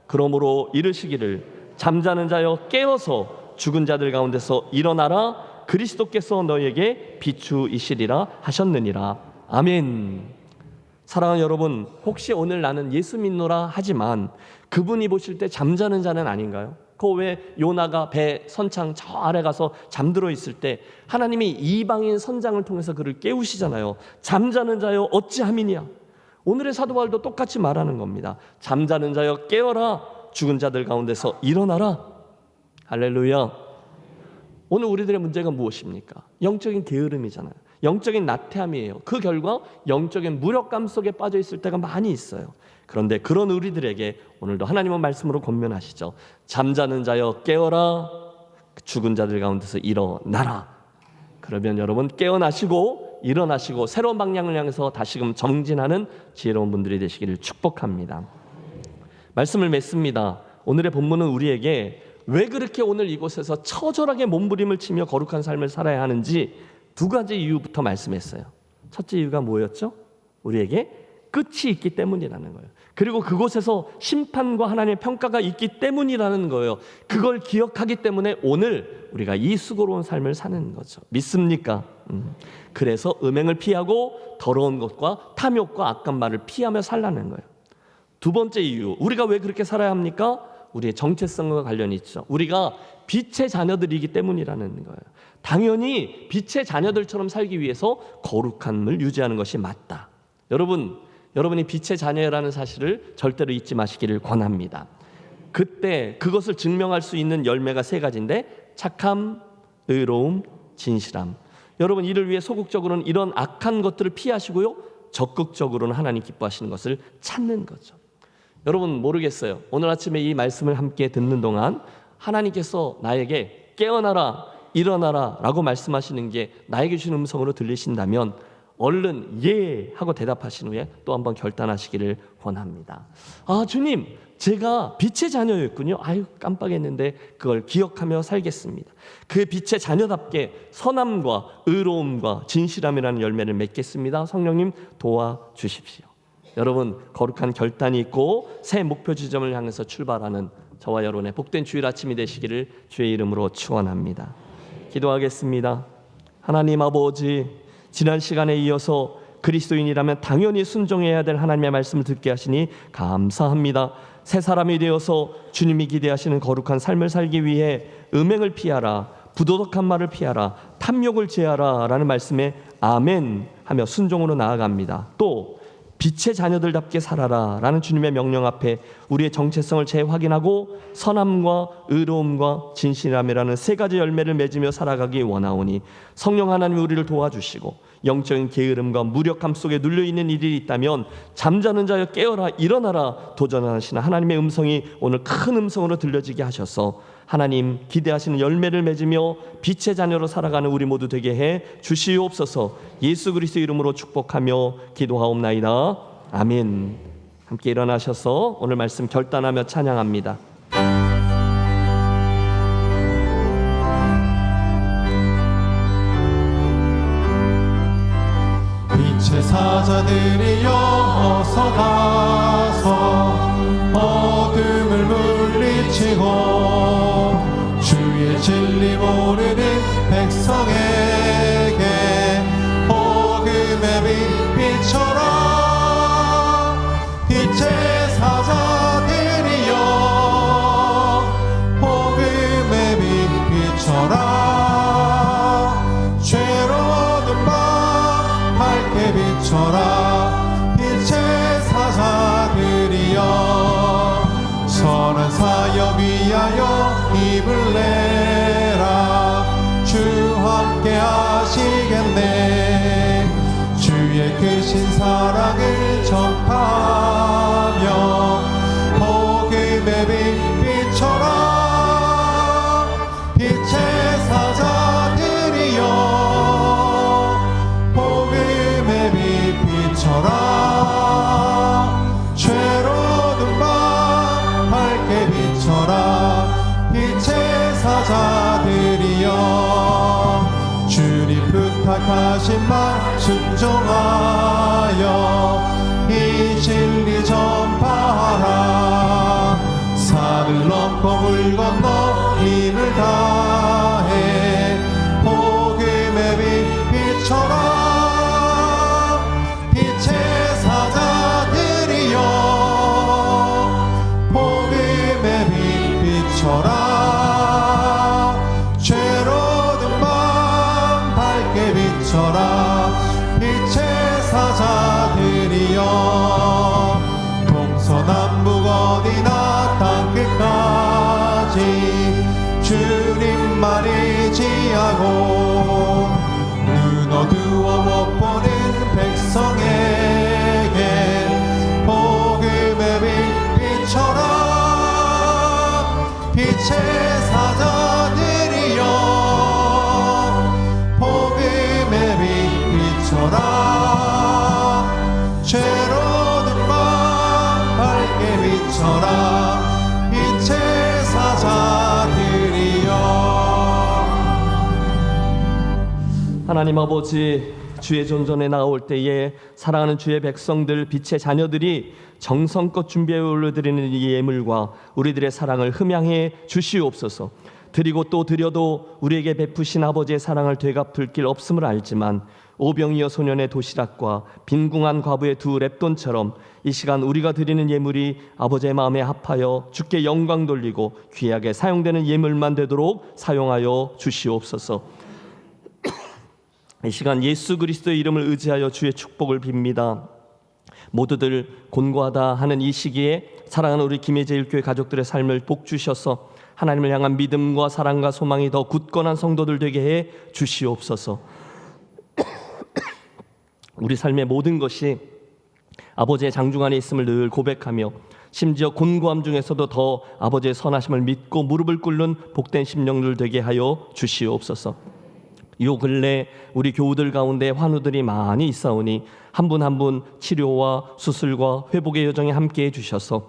그러므로 이르시기를 잠자는 자여 깨어서 죽은 자들 가운데서 일어나라. 그리스도께서 너희에게 비추이시리라 하셨느니라. 아멘. 사랑하는 여러분, 혹시 오늘 나는 예수 믿노라 하지만 그분이 보실 때 잠자는 자는 아닌가요? 그 왜 요나가 배 선창 저 아래 가서 잠들어 있을 때 하나님이 이방인 선장을 통해서 그를 깨우시잖아요. 잠자는 자여 어찌함이냐. 오늘의 사도 바울도 똑같이 말하는 겁니다. 잠자는 자여 깨어라. 죽은 자들 가운데서 일어나라. 할렐루야. 오늘 우리들의 문제가 무엇입니까? 영적인 게으름이잖아요. 영적인 나태함이에요. 그 결과 영적인 무력감 속에 빠져 있을 때가 많이 있어요. 그런데 그런 우리들에게 오늘도 하나님은 말씀으로 권면하시죠. 잠자는 자여 깨어라. 죽은 자들 가운데서 일어나라. 그러면 여러분 깨어나시고 일어나시고 새로운 방향을 향해서 다시금 정진하는 지혜로운 분들이 되시기를 축복합니다. 말씀을 맺습니다. 오늘의 본문은 우리에게 왜 그렇게 오늘 이곳에서 처절하게 몸부림을 치며 거룩한 삶을 살아야 하는지 두 가지 이유부터 말씀했어요. 첫째 이유가 뭐였죠? 우리에게 끝이 있기 때문이라는 거예요. 그리고 그곳에서 심판과 하나님의 평가가 있기 때문이라는 거예요. 그걸 기억하기 때문에 오늘 우리가 이 수고로운 삶을 사는 거죠. 믿습니까? 그래서 음행을 피하고 더러운 것과 탐욕과 악한 말을 피하며 살라는 거예요. 두 번째 이유, 우리가 왜 그렇게 살아야 합니까? 우리의 정체성과 관련이 있죠. 우리가 빛의 자녀들이기 때문이라는 거예요. 당연히 빛의 자녀들처럼 살기 위해서 거룩함을 유지하는 것이 맞다. 여러분이 빛의 자녀라는 사실을 절대로 잊지 마시기를 권합니다. 그때 그것을 증명할 수 있는 열매가 세 가지인데 착함, 의로움, 진실함. 여러분 이를 위해 소극적으로는 이런 악한 것들을 피하시고요, 적극적으로는 하나님 기뻐하시는 것을 찾는 거죠. 여러분 모르겠어요. 오늘 아침에 이 말씀을 함께 듣는 동안 하나님께서 나에게 깨어나라, 일어나라 라고 말씀하시는 게 나에게 주신 음성으로 들리신다면 얼른 예 하고 대답하신 후에 또 한번 결단하시기를 원합니다. 아 주님, 제가 빛의 자녀였군요. 아유 깜빡했는데 그걸 기억하며 살겠습니다. 그 빛의 자녀답게 선함과 의로움과 진실함이라는 열매를 맺겠습니다. 성령님 도와주십시오. 여러분 거룩한 결단이 있고 새 목표 지점을 향해서 출발하는 저와 여러분의 복된 주일 아침이 되시기를 주의 이름으로 축원합니다. 기도하겠습니다. 하나님 아버지, 지난 시간에 이어서 그리스도인이라면 당연히 순종해야 될 하나님의 말씀을 듣게 하시니 감사합니다. 새 사람이 되어서 주님이 기대하시는 거룩한 삶을 살기 위해 음행을 피하라, 부도덕한 말을 피하라, 탐욕을 제하라 라는 말씀에 아멘 하며 순종으로 나아갑니다. 또 빛의 자녀들답게 살아라 라는 주님의 명령 앞에 우리의 정체성을 재확인하고 선함과 의로움과 진실함이라는 세 가지 열매를 맺으며 살아가기 원하오니 성령 하나님이 우리를 도와주시고 영적인 게으름과 무력함 속에 눌려있는 일이 있다면 잠자는 자여 깨어라, 일어나라 도전하시는 하나님의 음성이 오늘 큰 음성으로 들려지게 하셔서 하나님 기대하시는 열매를 맺으며 빛의 자녀로 살아가는 우리 모두 되게 해 주시옵소서. 예수 그리스도 이름으로 축복하며 기도하옵나이다. 아멘. 함께 일어나셔서 오늘 말씀 결단하며 찬양합니다. 빛의 사자들이여 어서 가서 어둠을 물리치고 주의 진리 모르는 백성에게 복음의 빛 비춰라. 빛의 사자들이여 복음의 빛 비춰라. 죄로운 밤 밝게 비춰라. 빛의 사자들이여 선한 사역 위하여 힘을 내라. 주 함께 하시겠네. 주의 크신 사랑을 전파하며 복음의 빛 비춰라. 빛의 사자들이여 복음의 빛 비춰라. 죄로운 밤 밝게 비춰라. 빛의 사자들이여 주님 부탁하신 말 순종하여 이 진리 전파하라. 산을 넘고 물 건너 힘을 다해 복음의 빛 비춰라. 빛의 사자들이여 복음의 빛 비춰라. 죄로운 밤 밝게 비춰라. 빛의 사자들이여 동서남북 어디나 땅끝까지 주님만 의지하고 눈 어두워 못 보는 백성에게 복음의 빛 비춰라. 빛의 사자들이여 복음의 빛 비춰라. 죄로운 밤 밝게 비춰라. 빛의 사자들이여. 하나님 아버지, 주의 존전에 나올 때에 사랑하는 주의 백성들, 빛의 자녀들이 정성껏 준비해 올려드리는 이 예물과 우리들의 사랑을 흠양해 주시옵소서. 드리고 또 드려도 우리에게 베푸신 아버지의 사랑을 되갚을 길 없음을 알지만 오병이어 소년의 도시락과 빈궁한 과부의 두 랩돈처럼 이 시간 우리가 드리는 예물이 아버지의 마음에 합하여 주께 영광 돌리고 귀하게 사용되는 예물만 되도록 사용하여 주시옵소서. 이 시간 예수 그리스도의 이름을 의지하여 주의 축복을 빕니다. 모두들 곤고하다 하는 이 시기에 사랑하는 우리 김해제일교회 가족들의 삶을 복주셔서 하나님을 향한 믿음과 사랑과 소망이 더 굳건한 성도들 되게 해 주시옵소서. 우리 삶의 모든 것이 아버지의 장중 안에 있음을 늘 고백하며 심지어 곤고함 중에서도 더 아버지의 선하심을 믿고 무릎을 꿇는 복된 심령들 되게 하여 주시옵소서. 요 근래 우리 교우들 가운데 환우들이 많이 있사오니 한 분 한 분 치료와 수술과 회복의 여정에 함께해 주셔서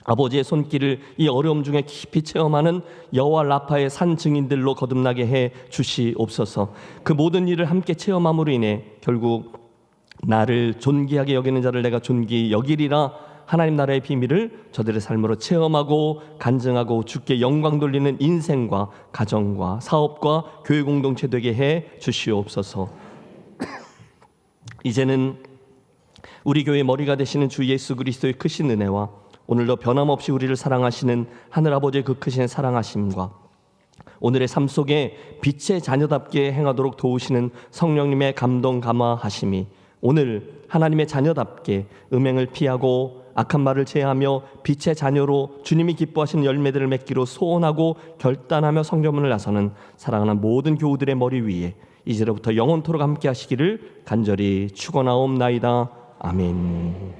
아버지의 손길을 이 어려움 중에 깊이 체험하는 여호와 라파의 산 증인들로 거듭나게 해 주시옵소서. 그 모든 일을 함께 체험함으로 인해 결국 나를 존귀하게 여기는 자를 내가 존귀히 여기리라 하나님 나라의 비밀을 저들의 삶으로 체험하고 간증하고 주께 영광 돌리는 인생과 가정과 사업과 교회 공동체 되게 해 주시옵소서. 이제는 우리 교회의 머리가 되시는 주 예수 그리스도의 크신 은혜와 오늘도 변함없이 우리를 사랑하시는 하늘아버지의 그 크신 사랑하심과 오늘의 삶 속에 빛의 자녀답게 행하도록 도우시는 성령님의 감동 감화하심이 오늘 하나님의 자녀답게 음행을 피하고 악한 말을 제하며 빛의 자녀로 주님이 기뻐하시는 열매들을 맺기로 소원하고 결단하며 성전문을 나서는 사랑하는 모든 교우들의 머리 위에 이제로부터 영원토록 함께 하시기를 간절히 축원하옵나이다. 아멘.